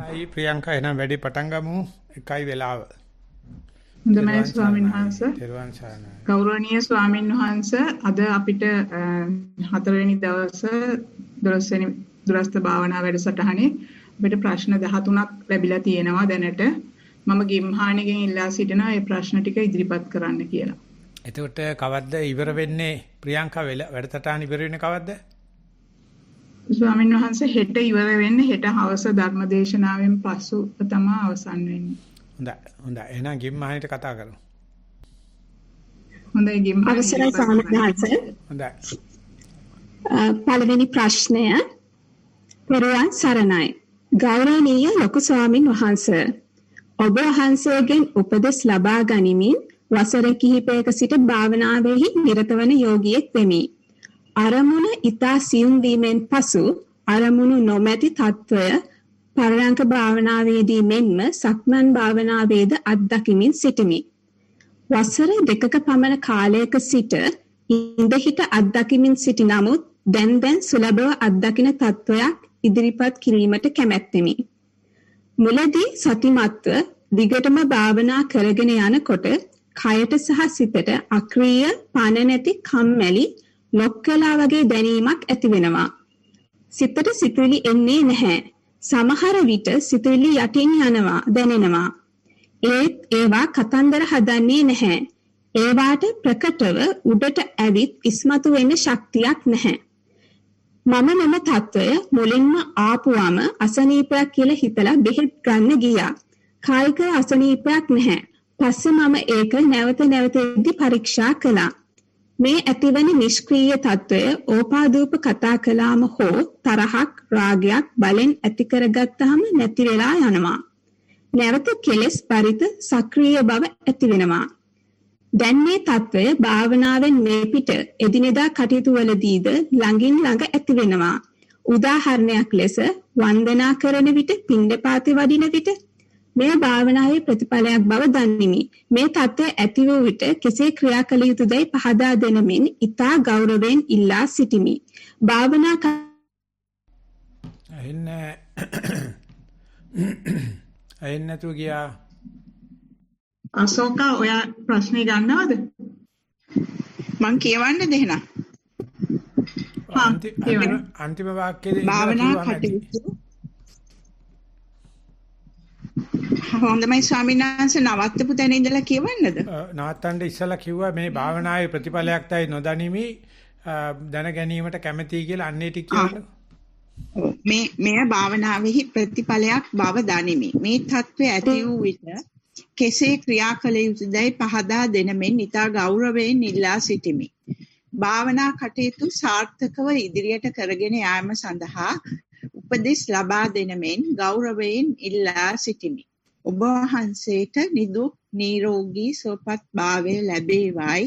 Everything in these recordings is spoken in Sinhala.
ආයි ප්‍රියංකා එනම් වැඩි පටන් ගමු. එකයි වෙලාව. හොඳයි ස්වාමීන් වහන්සේ. තෙරුවන් සරණයි. ගෞරවනීය ස්වාමීන් වහන්සේ අද අපිට 4 වෙනි දවසේ 12 වෙනි දුරස්ත භාවනා වැඩසටහනේ අපිට ප්‍රශ්න 13ක් ලැබිලා තියෙනවා දැනට. මම ගිම්හානිගෙන් ඉල්ලා සිටිනවා මේ ප්‍රශ්න ටික ඉදිරිපත් කරන්න කියලා. එතකොට කවද්ද ඉවර වෙන්නේ ප්‍රියංකා වැඩසටහන ඉවර වෙන්නේ කවද්ද? ස්වාමීන් වහන්සේ හෙට ඉවර වෙන්නේ හෙට හවස ධර්මදේශනාවෙන් පසු තමයි අවසන් වෙන්නේ. හොඳයි. එහෙනම් ගිම්හානිට කතා කරමු. හොඳයි ගිම්හානි. අවසරයි ස්වාමීන් වහන්සේ. හොඳයි. පළවෙනි ප්‍රශ්නය පෙරවන් සරණයි. ගෞරවනීය ලොකු ස්වාමීන් වහන්සේ. ඔබ වහන්සේගෙන් උපදෙස් ලබා ගනිමින් වසර කිහිපයක සිට භාවනාවෙහි නිරත වන යෝගියෙක් වෙමි. අරමුණ ඊතා සියුම් වීමෙන් පසු අරමුණු නොමැති తত্ত্বය පරයන්ක භාවනාවේදී මෙන්ම සක්මන් භාවනාවේද අත්දකිමින් සිටිමි. වසර 2ක පමණ කාලයක සිට ඉඳහිට අත්දකිමින් සිටි නමුත් දැන් සුලභව අත්දකින තත්වයක් ඉදිරිපත් කිරීමට කැමැත්තෙමි. මුලදී සතිමත්ව දිගටම භාවනා කරගෙන යනකොට කයට සහ සිතට අක්‍රීය පණ නැති කම්මැලි ලොක්කලා වගේ දැනීමක් ඇති වෙනවා. සිතට සිතුවිලි එන්නේ නැහැ. සමහර විට සිතුවිලි යටින් යනවා දැනෙනවා. ඒත් ඒවා කතන්දර හදන්නේ නැහැ. ඒවාට ප්‍රකටව උඩට ඇවිත් ඉස්මතු වෙන්න ශක්තියක් නැහැ. මම මෙම තත්වය මුලින්ම ආපුවම අසනීපයක් කියලා හිතලා බෙහෙත් ගන්න ගියා. කායික අසනීපයක් නැහැ. පස්සේ මම ඒක නැවත පරීක්ෂා කළා. මේ ඇතිවන නිෂ්ක්‍රීය తত্ত্বය ඕපාදූප කතා කළාම හෝ තරහක් රාගයක් බලෙන් ඇති කරගත්තාම නැති වෙලා යනවා. නැවත කෙලෙස් පරිත සක්‍රීය බව ඇති වෙනවා. දැන් මේ తত্ত্বය භාවනාවෙන් මේ පිට එදිනෙදා කටයුතු වලදීද ළඟින් ළඟ ඇති වෙනවා. උදාහරණයක් ලෙස වන්දනා කරන විට පිණ්ඩපාතේ වඩින විට මේ භාවනාවේ ප්‍රතිඵලයක් බව දනිමි. මේ தත්ත්වය ඇති වූ විට කෙසේ ක්‍රියා කළ යුතුදයි පහදා දෙනමින් ඊතා ගෞරවයෙන් ඉල්ලා සිටිමි. භාවනා නැතු ගියා. අශෝකා ඔයා ප්‍රශ්නේ ගන්නවද? මං කියවන්නද එහෙනම්? අන්තිම වාක්‍යයේ භාවනා කටයුතු හොඳයි ස්වාමීන් වහන්සේ නවත්තපු තැන ඉඳලා කියවන්නද? නවත්තන්න ඉස්සලා කිව්වා මේ භාවනාවේ ප්‍රතිඵලයක් තයි නොදනිමි දැන ගැනීමට කැමැතියි කියලා අන්නේ ටික කියන්න. මේ භාවනාවෙහි ප්‍රතිඵලයක් බව දනිමි. මේ தત્ත්වය ඇති වූ විට කෙසේ ක්‍රියා කළ යුතුදයි පහදා දෙනමින් ඊට ගෞරවයෙන් ඉල්ලා සිටිමි. භාවනා කටයුතු සාර්ථකව ඉදිරියට කරගෙන යාම සඳහා උපදෙස් ලබා දෙනමින් ගෞරවයෙන් ඉල්ලා සිටිමි. ඔබ වහන්සේට නිදුක් නිරෝගී සුවපත් භාවය ලැබේවායි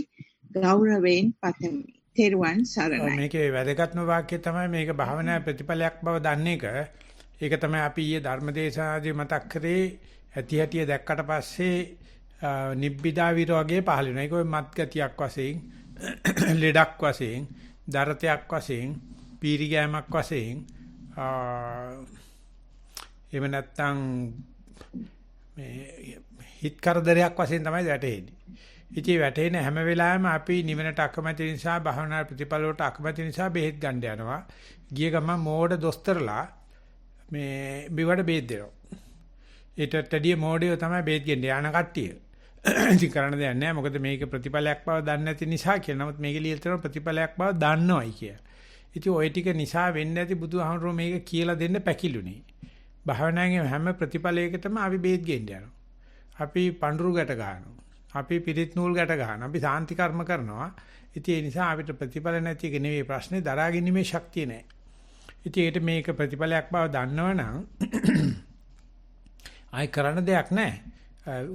ගෞරවයෙන් පතමි. තෙරුවන් සරණයි. මේකේ වැදගත්ම වාක්‍යය තමයි මේක භාවනා ප්‍රතිඵලයක් බව දන්නේ එක. ඒක තමයි අපි ඊයේ ධර්මදේශනාදී මතක් කරේ ඇති හැටිය දැක්කට පස්සේ නිබ්බිදා විරෝගයේ පහළ වෙනවා. ඒක ඔය මත් ගතියක් වශයෙන්, ලෙඩක් වශයෙන්, දරතයක් වශයෙන්, පීරිගෑමක් වශයෙන් එහෙම නැත්නම් මේ හිත කරදරයක් වශයෙන් තමයි වැටෙන්නේ. ඉතින් වැටෙන හැම වෙලාවෙම අපි නිවනට අකමැති නිසා භවනා ප්‍රතිඵල වලට අකමැති නිසා බෙහෙත් ගන්න යනවා. ගිය ගමන් මෝඩ දොස්තරලා මේ බිවට බෙහෙත් දෙනවා. ඊටටදී මෝඩයෝ තමයි බෙහෙත් ගෙන්න යන කට්ටිය. ඉතින් කරන්න දෙයක් නැහැ. මොකද මේක ප්‍රතිඵලයක් බව දන්නේ නැති නිසා කියලා. නමුත් මේක ලියලා තියෙන ප්‍රතිඵලයක් බව දන්නවයි කිය. ඉතින් ওই ටික නිසා වෙන්නේ නැති බුදුහාමුදුරුවෝ මේක කියලා දෙන්න පැකිලුනේ. භාවනාවේ හැම ප්‍රතිඵලයකටම අපි බේත් ගෙන්න යනවා. අපි පඳුරු ගැට ගන්නවා. අපි පිරිත් නූල් ගැට ගන්නවා. අපි සාන්ති කර්ම කරනවා. ඉතින් ඒ නිසා අපිට ප්‍රතිඵල නැති එක නෙවෙයි ප්‍රශ්නේ දරාගැනීමේ ශක්තිය නැහැ. ඉතින් ඒකට මේක ප්‍රතිඵලයක් බව දන්නවනම් ආයි කරන්න දෙයක් නැහැ.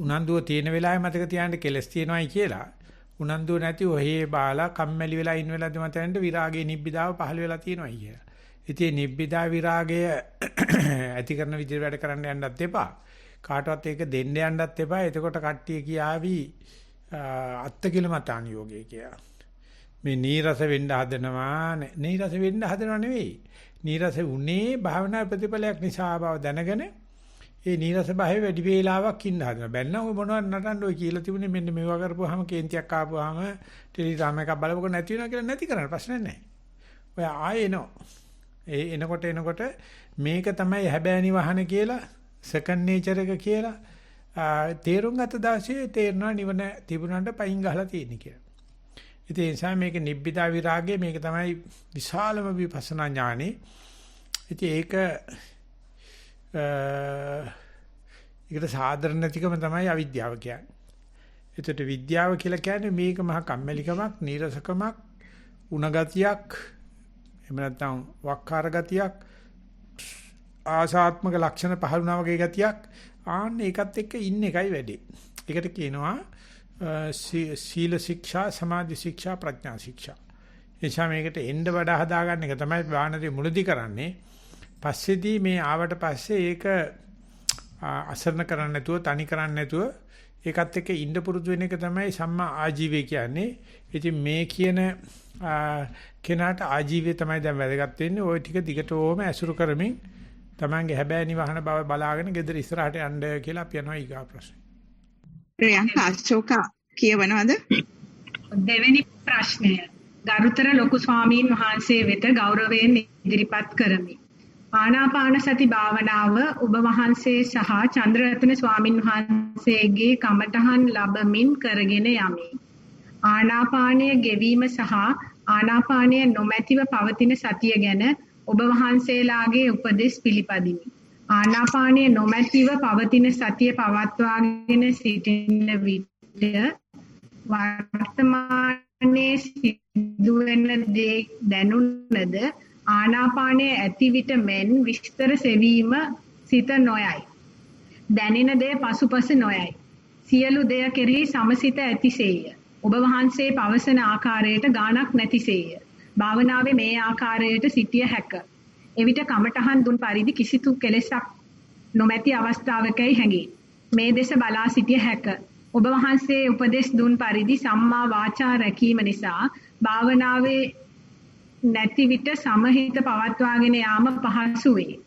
උනන්දුව තියෙන වෙලාවෙ මතක තියාගන්න කෙලස් තියෙනවායි කියලා. උනන්දුව නැති ඔහේ බාලා කම්මැලි වෙලා ඉන්න වෙලාවද මතෙන්ට විරාගයේ නිබ්බිදාව පහළ වෙලා තියෙනවායි කියලා. ඉතින් නිබ්බිදා විරාගය ඇති කරන විදිහට වැඩ කරන්න යන්නත් එපා. කාටවත් ඒක දෙන්න යන්නත් එපා. එතකොට කට්ටිය කියාවි අත්තිකිලමතාන යෝගය කියලා. මේ නීරස වෙන්න හදනවා නීරස වෙන්න හදනව නෙවෙයි. නීරස උනේ භාවනා ප්‍රතිඵලයක් නිසා බව දැනගෙන ඒ නීරස භාවයේ වැඩි වේලාවක් ඉන්න හදනවා. බැන්නා ඔය මොනවද නටන්න ඔය කියලා තිබුණේ මෙන්න මේවා කරපුවාම කේන්තියක් ආපුවාම ටෙලිග්‍රෑම් එකක් බලපුවක නැති වෙනවා කියලා නැති කරන්න ප්‍රශ්නයක් නැහැ. ඔය ආයෙ එනවා. ඒ එනකොට මේක තමයි හැබෑනි වහන කියලා සෙකන්ඩ් නේචර් එක කියලා තේරුම් ගත දවසේ තේරෙනවා නිවන තිබුණාට පයින් ගහලා තියෙන කියලා. ඉතින් ඒ නිසා මේක නිබ්බිදා විරාගය මේක තමයි විශාලම විපස්සනා ඥානෙ. ඉතින් ඒකට සාධාරණ නැතිකම තමයි අවිද්‍යාව කියන්නේ. ඒකට විද්‍යාව කියලා කියන්නේ මේක මහා කම්මැලිකමක්, නීරසකමක්, උණගතියක්, එහෙම නැත්නම් වක්කාර ගතියක්, ආසාත්මක ලක්ෂණ පහළ වුණා වගේ ගතියක්. ආන්න ඒකත් එක්ක ඉන්න එකයි වැඩි. ඒකට කියනවා සීල ශික්ෂා, සමාධි ශික්ෂා, ප්‍රඥා ශික්ෂා. එනිසා මේකට එන්න වඩා හදාගන්න එක තමයි වානරේ මුලදී කරන්නේ. පස්සේදී මේ ආවට පස්සේ ඒක අසරණ කරන්නේ නැතුව, තනි කරන්නේ නැතුව ඒකත් එක්ක ඉන්න පුරුදු වෙන එක තමයි සම්මා ආජීවය කියන්නේ. ඉතින් මේ කියන කෙනාට ආජීවය තමයි දැන් වැදගත් වෙන්නේ. ওই ටික දිගටම ඇසුරු කරමින් තමන්ගේ හැබෑ නිවහන බව බලාගෙන ගෙදර ඉස්සරහට යන්න කියලා අපි යනවා ඊගා ප්‍රශ්නේ. ප්‍රියංක අශෝක කියවනවද? දෙවෙනි ප්‍රශ්නය ගරුතර ලොකු ස්වාමීන් වහන්සේ වෙත ගෞරවයෙන් ඉදිරිපත් කරමි. ආනාපාන සති භාවනාව ඔබ වහන්සේ සහ චන්ද්‍රරත්න ස්වාමීන් වහන්සේගේ කමඨහන් ලැබමින් කරගෙන යමි. ආනාපානයේ ගෙවීම සහ ආනාපානයේ නොමැතිව පවතින සතිය ගැන ඔබ වහන්සේලාගේ උපදෙස් පිළිපදිමි. ආනාපානයේ නොමැතිව පවතින සතිය පවත්වාගෙන සිටින විට වර්තමානයේ සිදුවෙන දේ දැනුණද ආනාපානයේ ඇති විට මෙන් විස්තර සෙවීම සිත නොයයි. දැනෙන දේ පසුපස නොයයි. සියලු දෙය කෙරෙහි සමසිත ඇතිසේය. ඔබ වහන්සේ පවසන ආකාරයට ගාණක් නැතිසේය. භාවනාවේ මේ ආකාරයට සිටිය හැක. එවිට කමඨහන් දුන් පරිදි කිසිදු කෙලෙසක් නොමැති අවස්ථාවකයි හැඟේ. මේ දෙස බලා සිටිය හැක. ඔබ වහන්සේ උපදෙස් දුන් පරිදි සම්මා වාචා රැකීම නිසා භාවනාවේ නැති විට සමහිත පවත්වාගෙන යාම පහසු වේ.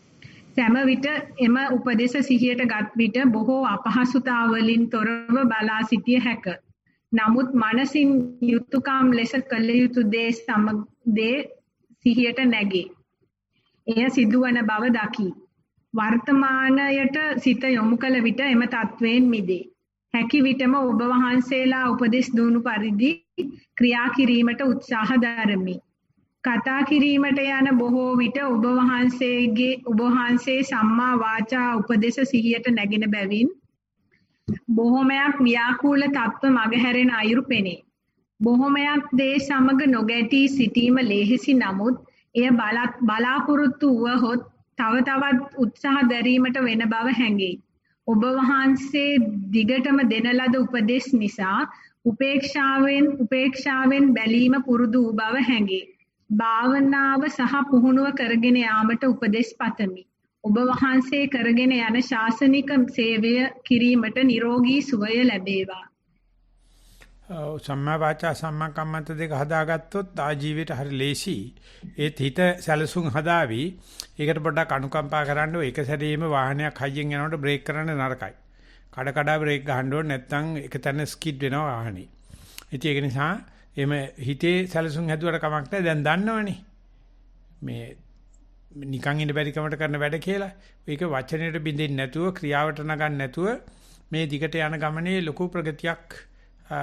සෑම විට එම උපදේශ සිහියට ගත් විට බොහෝ අපහසුතා වලින් තොරව බලා සිටිය හැක. නමුත් මනසින් යුතුයකම් ලෙස කළ යුතු දේ සමග සිහියට නැගේ. එය සිදුවන බව දකි. වර්තමානයට සිත යොමු කළ විට එම තත්වයෙන් මිදේ. හැකි විටම ඔබ වහන්සේලා උපදෙස් දුණු පරිදි ක්‍රියා කිරීමට උත්සාහ දරමි. කතා කිරීමට යන බොහෝ විට ඔබ වහන්සේ සම්මා වාචා උපදේශ සිහියට නැගෙන බැවින් බොහොමයක් ව්‍යාකූල තත්ත්ව මගහැරෙන අයුරු පෙනේ. බොහොමයක් දේ සමග නොගැටී සිටීම ලේසිසි නමුත් එය බලාපොරොත්තු වුවහොත් තව තවත් උත්සාහ දැරීමට වෙන බව හැඟේ. ඔබ වහන්සේ දිගටම දෙන ලද උපදෙස් නිසා උපේක්ෂාවෙන් බැලීම පුරුදු වූ බව හැඟේ. භාවනාව සහ පුහුණුව කරගෙන යාමට උපදෙස් පතමි. ඔබ වහන්සේ කරගෙන යන ශාසනික සේවය කිරීමට නිරෝගී සුවය ලැබේවා. සම්මා වාචා සම්මා කම්මන්ත දෙක හදාගත්තොත් ආජීවයට හරි ලේසි. ඒත් හිත සැලසුම් හදාවි. ඒකට පොඩ්ඩක් අනුකම්පා කරන්න ඕන. එක සැරේම වාහනයක් හයියෙන් යනකොට බ්‍රේක් කරන්න නරකයි. කඩ බ්‍රේක් ගහන්න ඕනේ නැත්නම් එක තැන ස්කිඩ් වෙනවා වාහනේ. ඉතින් ඒක නිසා එමෙ හිතේ සැලසුම් හැදුවට කමක් නැහැ. දැන් දන්නවනේ. මේ නිකන් ඉන්න බැරි කමට කරන වැඩ කියලා. ඒක වචනයට බින්දෙන්නේ නැතුව ක්‍රියාවට නගන්න නැතුව මේ දිගට යන ගමනේ ලොකු ප්‍රගතියක්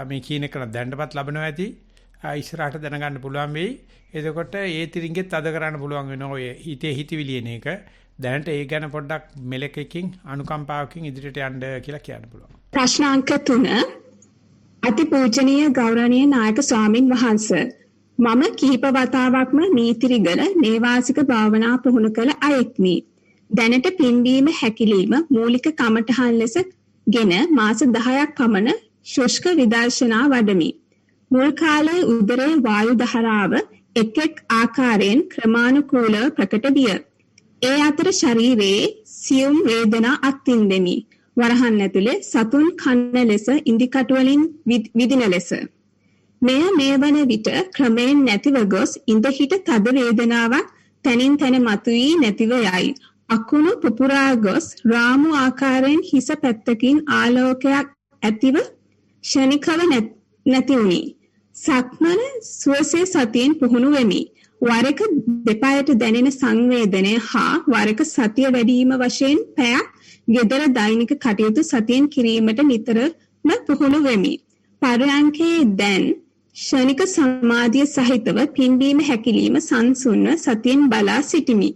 මේ කියන එක දැන්නපත් ලැබනවා ඇති. ඉස්සරහට දැනගන්න පුළුවන් වෙයි. එතකොට ඒ තිරින්ගෙත් අද කරන්න පුළුවන් වෙනවා ඔය හිතේ හිතවිලි එන එක. දැනට ඒ ගැන පොඩ්ඩක් මෙලකකින් අනුකම්පාවකින් ඉදිරියට යන්න කියලා කියන්න පුළුවන්. ප්‍රශ්නාංක 3 අතිපූජනීය ගෞරවනීය නායක ස්වාමින් වහන්සේ මම කිහිප වතාවක්ම නීතිරිගල නේවාසික භාවනා පුහුණු කළ අයෙක්මි. දැනට පිම්බීම හැකිලිම මූලික කමඨහන් ලෙසගෙන මාස 10ක් පමණ ශුෂ්ක විදර්ශනා වඩමි. මුල් කාලයේ උදරයේ වායු ධාරාව එක් එක් ආකාරයෙන් ක්‍රමානුකූලව ප්‍රකට විය. ඒ අතර ශරීරයේ සියුම් වේදනා අත්විඳෙමි. වරහන් ඇතුලේ සතුන් කන්න ලෙස ඉන්දිකටු වලින් විදින ලෙස. මෙය මේ වන විට ක්‍රමයෙන් නැතිව ගොස් ඉඳ හිට තද වේදනාවක් තනින් තන මතුවී නැතිව යයි. අකුණු පුපුරා ගොස් රාමු ආකාරයෙන් හිස පැත්තකින් ආලෝකයක් ඇතිව ෂණිකව නැති වුණි. සක්මන සුවසේ සතියෙන් පුහුණු වෙමි. වරක දෙපායට දැනෙන සංවේදනය හා වරක සතිය වැඩිම වශයෙන් පැයක් ගෙදර දෛනික කටයුතු සතියෙන් කිරීමට නිතරම පුහුණු වෙමි. පරයන්කේ දැන් ෂණික සමාධිය සහිතව පිම්බීම හැකිලිම සංසුන්ව සතියෙන් බලා සිටිමි.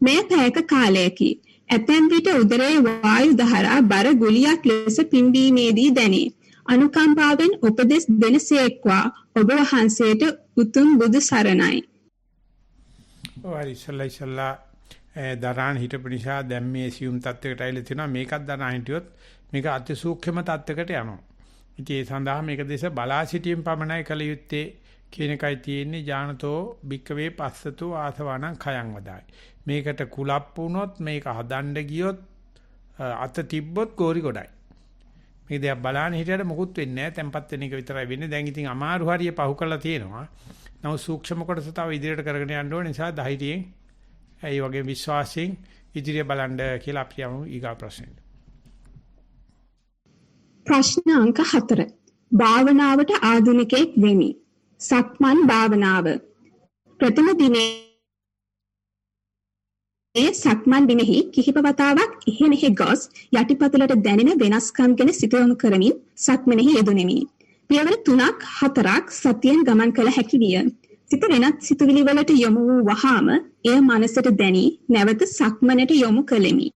මේ පැයක කාලයකි. ඇතැම් විට උදරයේ වායු දහරා බර ගුලියක් ලෙස පිම්බීමේදී දැනේ. අනුකම්පාවෙන් උපදෙස් දෙනසේක්වා ඔබ වහන්සේට උතුම් බුදු සරණයි. ඔය ඉස්සලා දරාන් හිටපු නිසා දැන් මේ සියුම් තත්වයකට ඇවිල්ලා තිනවා. මේකත් දරාන් හිටියොත් මේක අති සූක්ෂම තත්වයකට යනවා. ඉතින් ඒ සඳහා මේක දේශ බලා සිටීම පමණයි කල යුත්තේ කියන එකයි තියෙන්නේ. ඥානතෝ භික්කවේ පස්සතෝ ආසවාණං khයං වදායි. මේකට කුලප් වුණොත් මේක හදන්න ගියොත් අත තිබ්බොත් ගෝරි ගොඩයි. මේ දෙයක් බලන්න හිටියට මොකුත් වෙන්නේ නැහැ. tempat වෙන එක විතරයි වෙන්නේ. දැන් ඉතින් අමාරු හරිය පහු කරලා තියෙනවා. නමුත් සූක්ෂම කොටස තව ඉදිරියට කරගෙන යන්න ඕන නිසා ධෛර්යයෙන් ඒ වගේ විශ්වාසයෙන් ඉදිරිය බලන්න කියලා අපි යමු ඊගා ප්‍රශ්නෙට. ප්‍රශ්න අංක 4. භාවනාවට ආධුනිකයෙක් වෙමි. සක්මන් භාවනාව. ප්‍රථම දිනේ සක්මන් බිමෙහි කිහිප වතාවක් ඉහෙනෙහි ගොස් යටිපතුලට දැනෙන වෙනස්කම් ගැන සිත යොමු කරමින් සක්මනෙහි යෙදුණෙමි. පියවර 3ක් 4ක් සතියෙන් ගමන් කළ හැකි විය. සිත වෙනත් සිතුවිලි වලට යොමු වූ වහාම එය මනසට දැනි නැවත සක්මනට යොමු කළෙමි.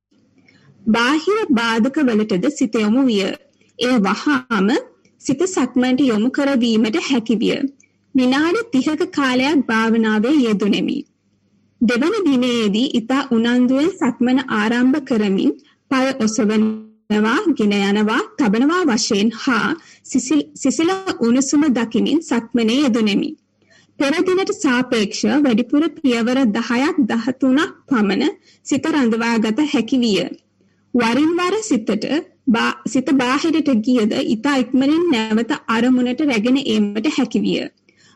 බාහිර බාධක වලටද සිත යොමු විය. එය වහාම සිත සක්මනට යොමු කරවීමට හැකි විය. විනාඩි 30ක කාලයක් භාවනාවේ යෙදුණෙමි. දෙවන දිනේදී ඊතා උනන්දුවෙන් සක්මන ආරම්භ කරමින් පය ඔසවනවා, ගෙන යනවා, තබනවා වශයෙන් හා සිසිල උණුසුම දකිමින් සක්මනේ යෙදුණෙමි. පෙර දිනට සාපේක්ෂව වැඩිපුර පියවර 10ක් 13ක් පමණ සිත රඳවාගත හැකි විය. වරින් වර සිත බාහිරට ගියද ඊතා ඉක්මනින් නැවත අරමුණට රැගෙන ඒමට හැකි විය.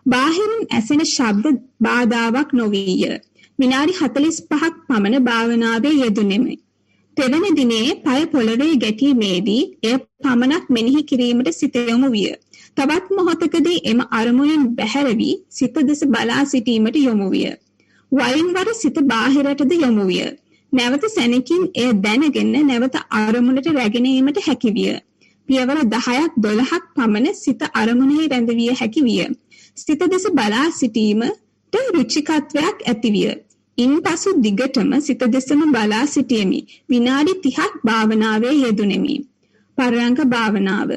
බාහිරින් ඇසෙන ශබ්ද බාධාවක් නොවිය. විනාඩි 45ක් පමණ භාවනාවේ යෙදුණෙමි. තෙවන දිනේ පය පොළවේ ගැටීමේදී එය පමණක් මෙනෙහි කිරීමට සිත යොමු විය. තවත් මොහොතකදී එම අරමුණෙන් බැහැර වී සිත දෙස බලා සිටීමට යොමු විය. වරින් වර සිත බාහිරටද යොමු විය. නැවත සැනකින් එය දැනගෙන නැවත අරමුණට රැගෙන ඒමට හැකි විය. පියවර 10ක් 12ක් පමණ සිත අරමුණෙහි රැඳවිය හැකි විය. සිත දෙස බලා සිටීමට රුචිකත්වයක් ඇති විය. ඉන්පසු දිගටම සිත දෙසම බලා සිටියෙමි. විනාඩි 30ක් භාවනාවේ යෙදුණෙමි. පරයන්ක භාවනාව.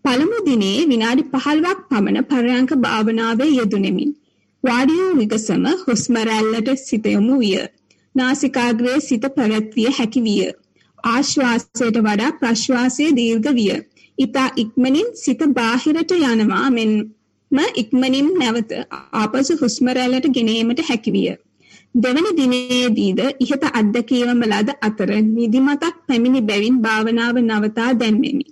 පළමු දිනේ විනාඩි 15ක් පමණ පරයන්ක භාවනාවේ යෙදුණෙමි. වාඩි වූ විගසම හුස්ම රැල්ලට සිත යොමු විය. නාසිකාග්‍රයේ සිත පැවැත්විය හැකි විය. ආශ්වාසයට වඩා ප්‍රශ්වාසය දීර්ඝ විය. ඊතා ඉක්මනින් සිත බාහිරට යනවා මෙන්ම ඉක්මනින් නැවත ආපසු හුස්ම රැල්ලට ගෙනීමට හැකි විය. දෙවන දිනේදීද ඉහත අත්දැකීම ලද අතර නිදිමතක් පැමිණි බැවින් භාවනාව නවතා දැම්මෙමි.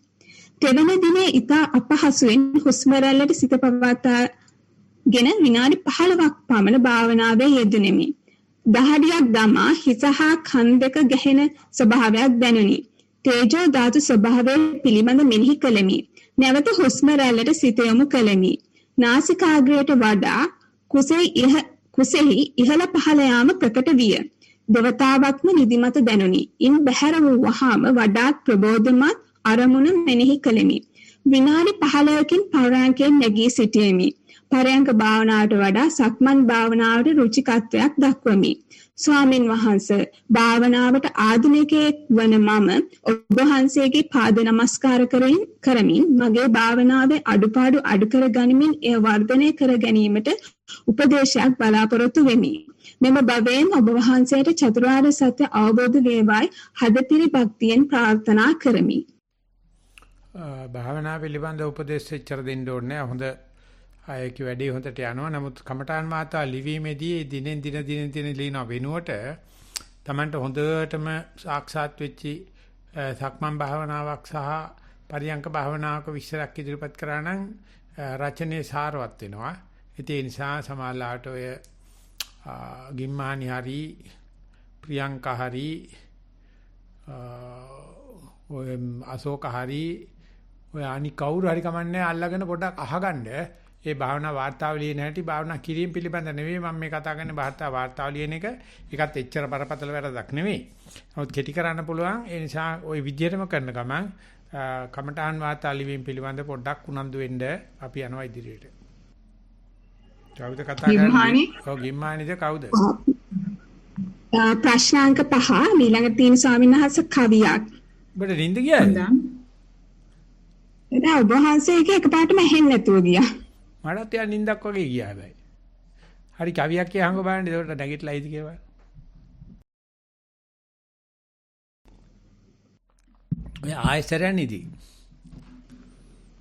තෙවන දිනේ ඊතා අපහසුවෙන් හුස්ම රැල්ලට සිත පවත්වාගෙන විනාඩි 15ක් පමණ භාවනාවේ යෙදුණෙමි. දහඩියක් දමා හිස හා කන් දෙක ගැහෙන ස්වභාවයක් දැනුනි. තේජෝ ධාතු ස්වභාවය පිළිබඳ මෙනෙහි කළෙමි. නැවත හුස්ම රැල්ලට සිත යොමු කළෙමි. නාසිකාග්‍රයට වඩා කුසෙහි ඉහළ පහළ යාම ප්‍රකට විය. දෙවතාවක්ම නිදිමත දැනුනි. ඉන් බැහැර වූ වහාම වඩාත් ප්‍රබෝධමත් අරමුණ මෙනෙහි කළෙමි. විනාඩි 15කින් පරයන්කෙන් නැගී සිටියෙමි. පරයන්ක භාවනාවට වඩා සක්මන් භාවනාවට රුචිකත්වයක් දක්වමි. ස්වාමින් වහන්සේ භාවනාවට ආධුනිකයෙක් වන මම ඔබ වහන්සේගේ පාද නමස්කාර කරමින් මගේ භාවනාවේ අඩුපාඩු අඩු කර ගනිමින් එය වර්ධනය කර ගැනීමට උපදේශයක් බලාපොරොත්තු වෙමි. මෙම භවයෙන් ඔබ වහන්සේට චතුරාර්ය සත්‍ය අවබෝධ වේවායි හදපිරි භක්තියෙන් ප්‍රාර්ථනා කරමි. භාවනා පිළිබඳ උපදේශ එච්චර දෙන්න ඕනේ. හොඳ ආයක වැඩි හොඳට යනවා. නමුත් කමඨාන් මාතා ලිවීමේදී දිනෙන් දින ලියන වෙනුවට Tamanට හොඳටම සාක්ෂාත් වෙච්චි සක්මන් භාවනාවක් සහ පරියංක භාවනාවක විස්තරයක් ඉදිරිපත් කරා නම් රචනයේ සාරවත් වෙනවා. ඒ නිසා සමාලාට ඔය ගිම්මානි හරි ප්‍රියංකා හරි ඔය අශෝක හරි ඔය අනි කවුරු හරි කමන්නේ අල්ලගෙන පොඩ්ඩක් අහගන්න. ඒ භාවනා වාර්තාව ලියන හැටි භාවනා කිරීම පිළිබඳ නෙවෙයි මම මේ කතා කරන්නේ වාර්තාව ලියන එක. ඒකත් එච්චර බරපතල වැඩක් නෙවෙයි. නමුත් කෙටි කරන්න පුළුවන්. ඒ නිසා ওই විදිහටම කරන ගමන් කමඨාන් වාර්තා ලිවීම පිළිබඳ පොඩ්ඩක් උනන්දු වෙන්න අපි යනවා ඉදිරියට. කවුද කතා කරන්නේ? ඔව් ගිම්මානිද කවුද? ප්‍රශ්නාංක 5 ඊළඟ තියෙන ස්වාමීන් වහන්සේ කවියක්. ඔබට නිින්ද ගියාද? එදා ඔබ වහන්සේගේ එකපාරටම ඇහෙන්නේ නැතුව ගියා. මටත් යා නිින්දක් වගේ ගියා හැබැයි. හරි කවියක් කියහංග බලන්න ඒකට නැගිටලායිද කියලා. ඔය ආයෙසරයක් නිදි.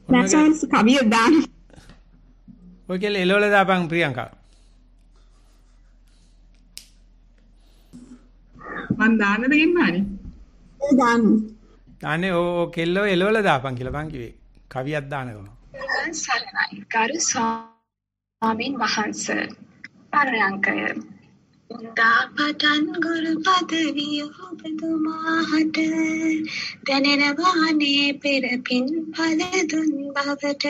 නැසන්ස් කවිය දාන්න. ඔය කියලා එළවල දාපන් ප්‍රියංකා. මන් දාන්නද ගින්නානේ? ඒ දාන්න. අනේ ඕ කෙල්ලෝ එළවල දාපන් කියලා මං කිව්වේ. කවියක් දාන ගම. සරණයි ගරු ස්වාමීන් වහන්සේ. පරයන්කය. උන්දා පටන් ගුරු පදවිය ඔබතුමාට දැනෙනවානේ පෙර පින් ඵල දුන් බවට.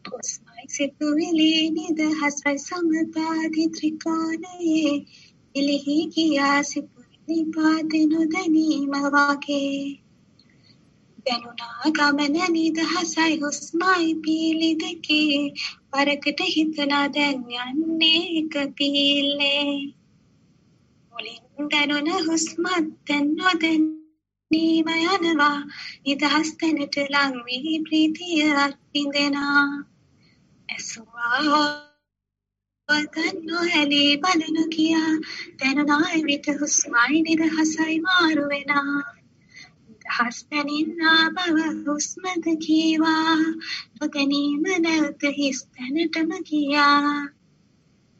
පොස්මයි සිතුවිලි නිදහස්යි සමපාදි ත්‍රිකෝණයේ ඉලිහි ගියා සිතුවිලි පාදෙනු දැනීම වාගේ. දැනුණා ගමන නිදහසයි හුස්මයි පීලි දෙකේ වරකට හිතලා දැන් යන්නේ එක පීල්ලේ. මුලින් දැනුණ හුස්මත් දැන් නොදැනීම යනවා නිදහස් තැනට ලං වී ප්‍රීතිය අත්විඳෙනා. ඇසුවා ඔතන නොහැලී බලනු කියා දැනුණා විට හුස්මයි නිදහසයි මාරු වෙනා. හස්තනින්නා බව හුස්මද කීවා නොදැනීම නැවත හිස් තැනටම ගියා.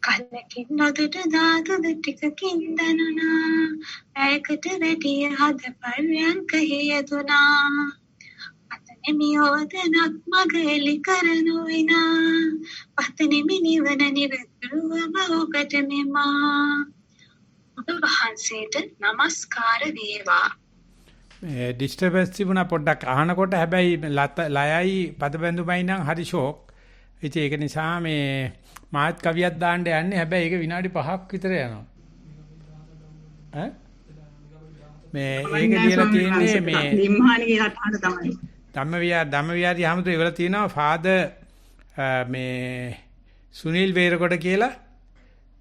කලකින් නොදුට දාතුද ටිකකින් දනුණා පැයකට වැඩිය හද පර්යංකහි යෙදුණා. අතනෙමි යෝදනක් මග එලි කරනු විනා පතනෙමි නිවන නිරතුරුවම ඔබට මෙමා. ඔබ වහන්සේට නමස්කාර වේවා. මේ ඩිස්ටර්බන්ස් තිබුණා පොඩ්ඩක් අහනකොට හැබැයි ලයයි පදබඳුමයි නම් හරි ෂෝක්. ඉතින් ඒක නිසා මේ මාත් කවියක් දාන්න යන්නේ හැබැයි ඒක විනාඩි 5ක් විතර යනවා. ඈ මේ ඒක කියලා තියෙන්නේ මේ නිම්හානිගේ කතාවට තමයි. ධම්මවිහාරී හැමතේ ඉවර තියෙනවා ෆාදර් මේ සුනිල් වේරකොට කියලා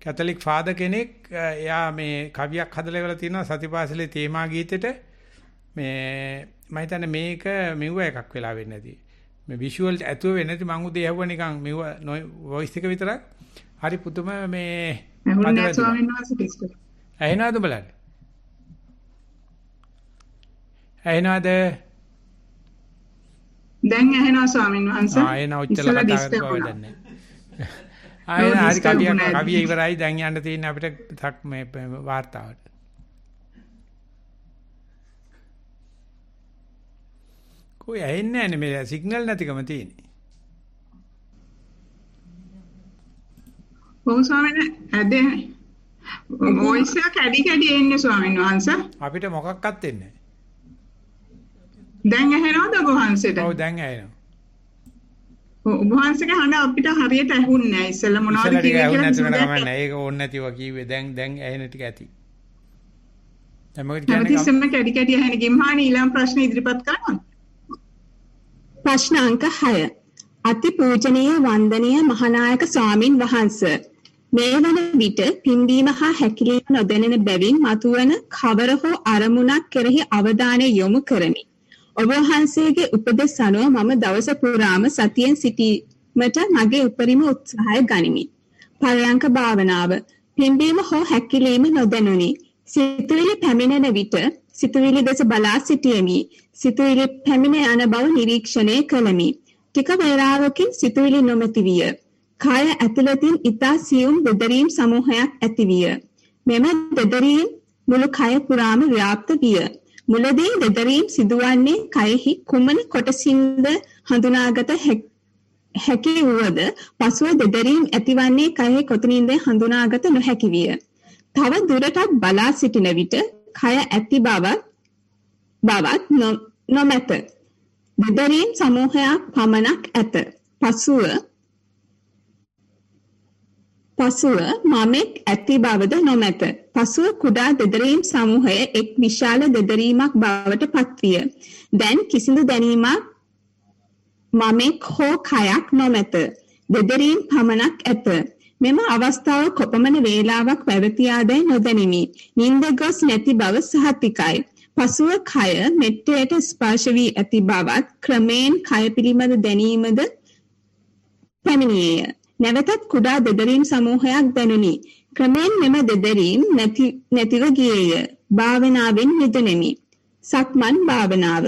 කැතලික් ෆාදර් කෙනෙක්. එයා මේ කවියක් හදලා ඉවර තියෙනවා සතිපාසලේ තේමා ගීතෙට. මේ මම හිතන්නේ මේක මෙව්ව එකක් වෙලා වෙන්නේ නැති. මේ විෂුවල් ඇතුව වෙන්නේ නැති මං උදේ ඇහුවා නිකන් මෙව්ව වොයිස් එක විතරක්. හරි පුදුම මේ ඇහුන්නේ ස්වාමීන් වහන්සේ ටෙස්ට්. ඇහෙනවද බලන්න? ඇහෙනවද? දැන් ඇහෙනවා ස්වාමීන් වහන්සේ. ආයෙන ඔච්චර කතා කරපුවා වැඩක් නැහැ. ආයෙන හරි කවිය ඉවරයි දැන් යන්න තියෙන්නේ අපිට මේ වාර්තාවට. ඔය ඇහෙන්නේ නැහැ නේ මේ සිග්නල් නැතිකම තියෙන්නේ. ඔව් ස්වාමීන් වහන්සේ වොයිස් එක කැඩි එන්නේ ස්වාමීන් වහන්සේ. අපිට මොකක්වත් එන්නේ නැහැ. දැන් ඇහෙනවද ඔබ වහන්සේට? ඔව් දැන් ඇහෙනවා. ඔබ වහන්සේගේ හඬ අපිට හරියට ඇහුන්නේ නැහැ. ඉස්සෙල්ලා මොනවද කිව්වේ කියලා. ඒක ඕනේ නැතිව කිව්වේ දැන් ඇහෙන ටික ඇති. දැන් මොකද කියන්නේ? ඉස්සෙල්ම කැඩි ඇහෙන ගිම්හානි ඊළඟ ප්‍රශ්න ඉදිරිපත් කරනවා. ප්‍රශ්න අංක 6. අති පූජනීය වන්දනීය මහානායක ස්වාමින් වහන්සේ මේ වන විට පින්දීම හා හැකිලීම නොදැනෙන බැවින් මතුවන කවර හෝ අරමුණක් කෙරෙහි අවධානය යොමු කරමි. ඔබ වහන්සේගේ උපදෙස් අනුව මම දවස පුරාම සතියෙන් සිටීමට මගේ උපරිම උත්සාහය ගනිමි. පරයන්ක භාවනාව පින්දීම හෝ හැකිලීම නොදැනුනි. සිතුවිලි පැමිණෙන විට සිතුවිලි දෙස බලා සිටියෙමි. සිතුවිලි පැමිණ යන බව නිරීක්ෂණය කළමි. ටික වේලාවකින් සිතුවිලි නොමැති විය. කය ඇතුළතින් ඊතා සියුම් දෙදරීම් සමූහයක් ඇති විය. මෙම දෙදරීම් මුළු කය පුරාම ව්‍යාප්ත විය. මුලදී දෙදරීම් සිදුවන්නේ කයෙහි කුමන කොටසින්ද හඳුනාගත හැකි වුවද පසුව දෙදරීම් ඇතිවන්නේ කයෙහි කොතනින්ද හඳුනාගත නොහැකි විය. තව දුරටත් බලා සිටින විට කය ඇති බවත් නොමැත. දෙදරීම් සමූහයක් පමණක් ඇත. පසුව මමෙක් ඇති බවද නොමැත. පසුව කුඩා දෙදරීම් සමූහය එක් විශාල දෙදරීමක් බවට පත්විය. දැන් කිසිදු දැනීමක් මමෙක් හෝ කයක් නොමැත. දෙදරීම් පමණක් ඇත. මෙම අවස්ථාව කොපමණ වේලාවක් පැවතියාදැයි නොදැනිමි. නිින්ද ගොස් නැති බව සහතිකයි. පසුව කය මෙට්ටයට ස්පර්ශ වී ඇති බවත් ක්‍රමයෙන් කය පිළිබඳ දැනීමද පැමිණියේය. නැවතත් කුඩා දෙදරීම් සමූහයක් දැනුනි. ක්‍රමයෙන් මෙම දෙදරීම් නැතිව ගියේය. භාවනාවෙන් මිදුණෙමි. සක්මන් භාවනාව.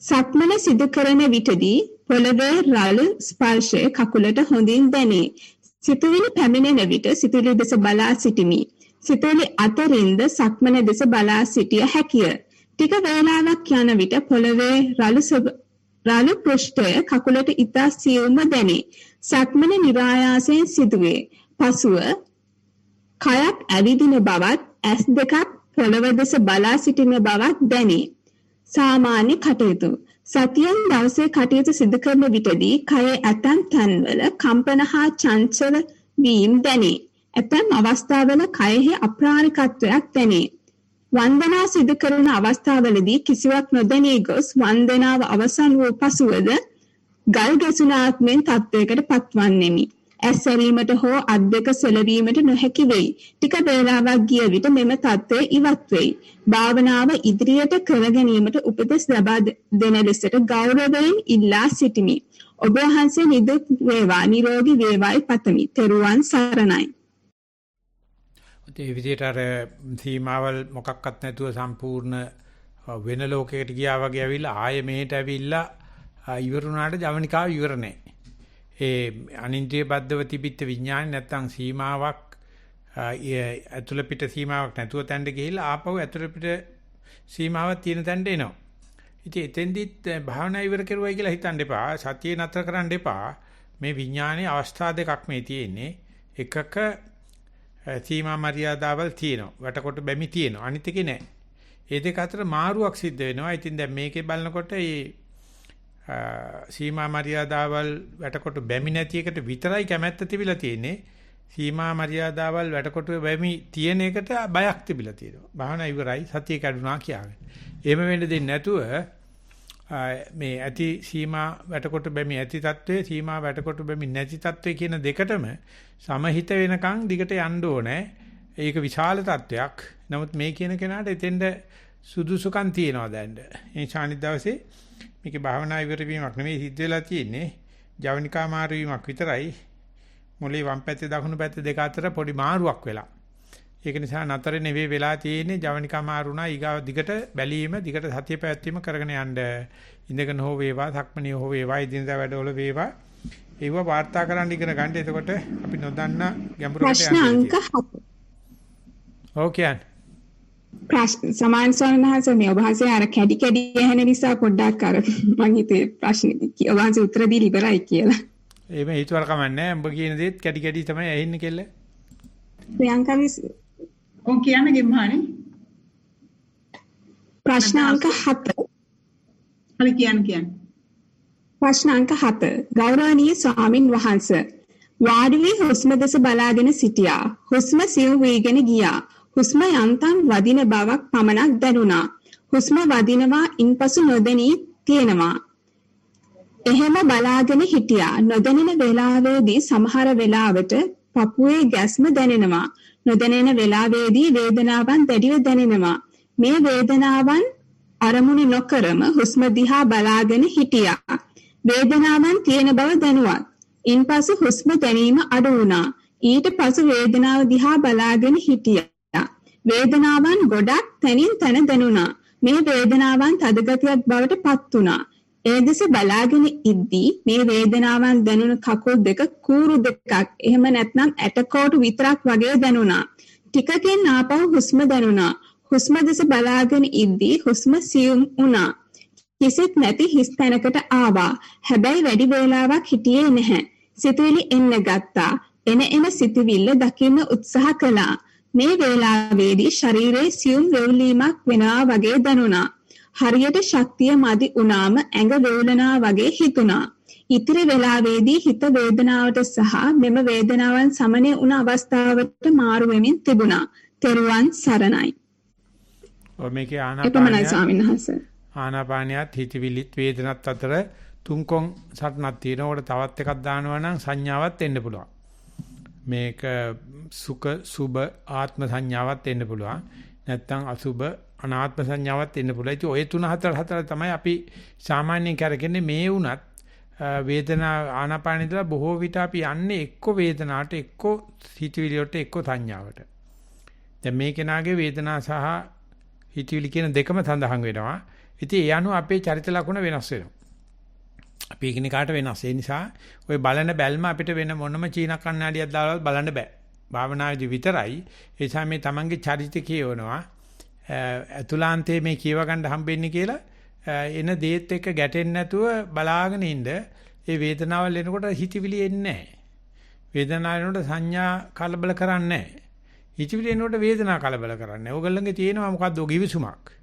සක්මන සිදු කරන විටදී පොළවේ රළු ස්පර්ශය කකුලට හොඳින් දැනේ. සිතුවිලි පැමිණෙන විට සිතුවිලි දෙස බලා සිටිමි. සිතුවිලි අතරින්ද සක්මන දෙස බලා සිටිය හැකිය. ටික වේලාවක් යන විට පොළවේ රළු පෘෂ්ඨය කකුලට ඉතා සියුම්ව දැනේ. සක්මන නිරායාසයෙන් සිදුවේ. පසුව කයක් ඇවිදින බවත් ඇස් දෙකක් පොළව දෙස බලා සිටින බවත් දැනේ. සාමාන්‍ය කටයුතු. සතියෙන් දවසේ කටයුතු සිදු කරන විටදී කයේ ඇතැම් තැන්වල කම්පන හා චංචල වීම දැනේ. ඇතැම් අවස්ථාවල කයෙහි අප්‍රාණිකත්වයක් දැනේ. වන්දනා සිදු කරන අවස්ථාවලදී කිසිවක් නොදැනී ගොස් වන්දනාව අවසන් වූ පසුවද ගල් ගැසුණාක් මෙන් තත්වයකට පත්වන්නෙමි. ඇස් ඇරීමට හෝ අත් දෙක සෙලවීමට නොහැකි වෙයි. ටික වේලාවක් ගිය විට මෙම තත්වය ඉවත් වෙයි. භාවනාව ඉදිරියට කර ගැනීමට උපදෙස් ලබා දෙන ලෙසට ගෞරවයෙන් ඉල්ලා සිටිමි. ඔබ වහන්සේ නිදුක් වේවා නිරෝගී වේවායි පතමි. තෙරුවන් සරණයි. ඒ විදිහට අර සීමාවල් මොකක්වත් නැතුව සම්පූර්ණ වෙන ලෝකයකට ගියා වගේ ඇවිල්ලා ආයෙ මෙහෙට ඇවිල්ලා ඉවරුණාට ජවනිකාව ඉවර නැහැ. ඒ අනින්ද්‍රිය බද්ධව තිබිච්ච විඥානේ නැත්තම් සීමාවක් ඇතුළ පිට සීමාවක් නැතුව තැන්න ගිහිල්ලා ආපහු ඇතුළ පිට සීමාවක් තියෙන තැනට එනවා. ඉතින් එතෙන්දිත් භාවනා ඉවර කරුවයි කියලා හිතන්න එපා. සතිය නතර කරන්න එපා. මේ විඥානේ අවස්ථා දෙකක් මේ තියෙන්නේ. එකක සීමා මරියාදාවල් තියෙනවා. වැටකොට බැමි තියෙනවා. අනිත් එකේ නැහැ. ඒ දෙක අතර මාරුවක් සිද්ධ වෙනවා. ඉතින් දැන් මේකේ බලනකොට මේ සීමා මරියාදාවල් වැටකොට බැමි නැති එකට විතරයි කැමැත්ත තිබිලා තියෙන්නේ. සීමා මරියාදාවල් වැටකොට බැමි තියෙන එකට බයක් තිබිලා තියෙනවා. භාවනා ඉවරයි සතිය කැඩුනා කියාගෙන. එහෙම වෙන්න දෙන්නේ නැතුව මේ ඇති සීමා වැටකොට බැමි ඇති තත්වයේ සීමා වැටකොට බැමි නැති තත්වයේ කියන දෙකටම සමහිත වෙනකන් දිගට යන්න ඕනේ. ඒක විශාල තත්වයක්. නමුත් මේ කියන කෙනාට එතෙන්ද සුදුසුකම් තියනවා දැන්. මේ ශානිත් දවසේ මේකේ භාවනා ඉවර වීමක් නෙමෙයි සිද්ධ වෙලා තියෙන්නේ. ජවනිකා මාරු වීමක් විතරයි. මොලේ වම් පැත්තේ දකුණු පැත්තේ දෙක අතර පොඩි මාරුවක් වෙලා. ඒක නිසා නතරේ නෙවෙයි වෙලා තියෙන්නේ ජවනිකා මාරුණා ඊගාව දිගට බැලීම දිගට සතිය පැවැත්වීම කරගෙන යන්න. ඉඳගෙන හෝ වේවා සක්මණේ හෝ වේවා ඉදින්දා වැඩවල වේවා. ඒව වාර්තා කරන්න ඉගෙන ගන්න. එතකොට අපි නොදන්න ගැඹුරකට යන්න. ප්‍රශ්න අංක 7. ඕකේ. ප්‍රශ්න සමාන සවනහස මේ ඔබ වහන්සේ අර කැඩි ඇහෙන නිසා පොඩ්ඩක් අර මං හිතේ ප්‍රශ්නේ ඔබ වහන්සේ උත්තර දීලා ඉවරයි කියලා. එහෙම හිතුවර කමන්නේ. උඹ කියන දේත් කැඩි තමයි ඇහෙන්නේ කෙල්ල. ප්‍රියංකා ඔව් කියන්න ගෙම්හානේ. ප්‍රශ්න අංක 7. හරි කියන්න. ප්‍රශ්න අංක 7. ගෞරවනීය ස්වාමින් වහන්සේ වාඩි වී හුස්ම දෙස බලාගෙන සිටියා. හුස්ම සිව් වීගෙන ගියා. හුස්ම යන්තම් වදින බවක් පමණක් දැනුණා. හුස්ම වදිනවා ඉන්පසු නොදැනී තියෙනවා. එහෙම බලාගෙන හිටියා. නොදැනෙන වෙලාවේදී සමහර වෙලාවට පපුවේ ගැස්ම දැනෙනවා. නොදැනෙන වෙලාවේදී වේදනාවන් දැඩිව දැනෙනවා. මේ වේදනාවන් අරමුණු නොකරම හුස්ම දිහා බලාගෙන හිටියා. වේදනාවන් තියෙන බව දැනුවත්. ඉන්පසු හුස්ම දැනීම අඩු වුණා. ඊට පසු වේදනාව දිහා බලාගෙන හිටියා. වේදනාවන් ගොඩක් තනින් තන දැනුණා. මේ වේදනාවන් තදගතියක් බවට පත් වුණා. ඒ දෙස බලාගෙන ඉද්දී මේ වේදනාවන් දැනුණු කකුල් දෙක කූරු දෙකක් එහෙම නැත්නම් ඇටකොටු විතරක් වගේ දැනුණා. ටිකකින් ආපහු හුස්ම දැනුණා. හුස්ම දෙස බලාගෙන ඉද්දී හුස්ම සියුම් වුණා. කිසිත් නැති හිස් තැනකට ආවා. හැබැයි වැඩි වේලාවක් හිටියේ නැහැ. සිතුවිලි එන්න ගත්තා. එන සිතුවිල්ල දකින්න උත්සාහ කළා. මේ වේලාවේදී ශරීරයේ සියුම් වේවුලීමක් වෙනවා වගේ දැනුණා. හරියට ශක්තිය මදි වුණාම ඇඟ වේලනා වගේ හිතුණා. ඉතිරි වේලාවේදී හිත වේදනාවට සහ මෙම වේදනාවන් සමනය වුණ අවස්ථාවට මාරු වෙමින් තිබුණා. තෙරුවන් සරණයි. ඔය මේකේ එපමණයි ස්වාමීන් වහන්සේ. ආනාපානියත් හිතවිලිත් වේදනත් අතර තුන්කොන් සටනක් තියෙනකොට තවත් එකක් දානවා නම් සංඥාවක් එන්න පුළුවන්. මේක සුඛ සුබ ආත්ම සංඥාවක් එන්න පුළුවන්. නැත්නම් අසුබ අනාත්ම සංඥාවක් එන්න පුළුවන්. ඉතින් ඔය 3-4 තමයි අපි සාමාන්‍යයෙන් කරගන්නේ. මේ වුණත් වේදනා ආනාපානෙදලා බොහෝ විට අපි යන්නේ එක්ක වේදනාවට එක්ක හිතවිලි වලට එක්ක සංඥාවට. දැන් මේ කෙනාගේ වේදනා සහ හිතවිලි කියන දෙකම සඳහන් වෙනවා. ඉතින් ඒ අනුව අපේ චරිත ලක්ෂණ වෙනස් වෙනවා. අපි එකිනෙකාට වෙනස්. ඒ නිසා ওই බලන බැල්ම අපිට වෙන මොනම චීන කන්නඩියක් දාලා බලන්න බෑ. භාවනාවේදී විතරයි. ඒ නිසා මේ Tamange චරිත කියවනවා. අතුලාන්තයේ මේ කියව ගන්න හම්බෙන්නේ කියලා එන දේත් එක්ක ගැටෙන්නේ නැතුව බලාගෙන ඉන්න. ඒ වේදනාවල් එනකොට හිතවිලි එන්නේ නැහැ. වේදනාව එනකොට සංඥා කලබල කරන්නේ නැහැ. හිතවිලි එනකොට වේදනාව කලබල කරන්නේ නැහැ. ඕගොල්ලන්ගේ තියෙනවා මොකද්ද ගිවිසුමක්.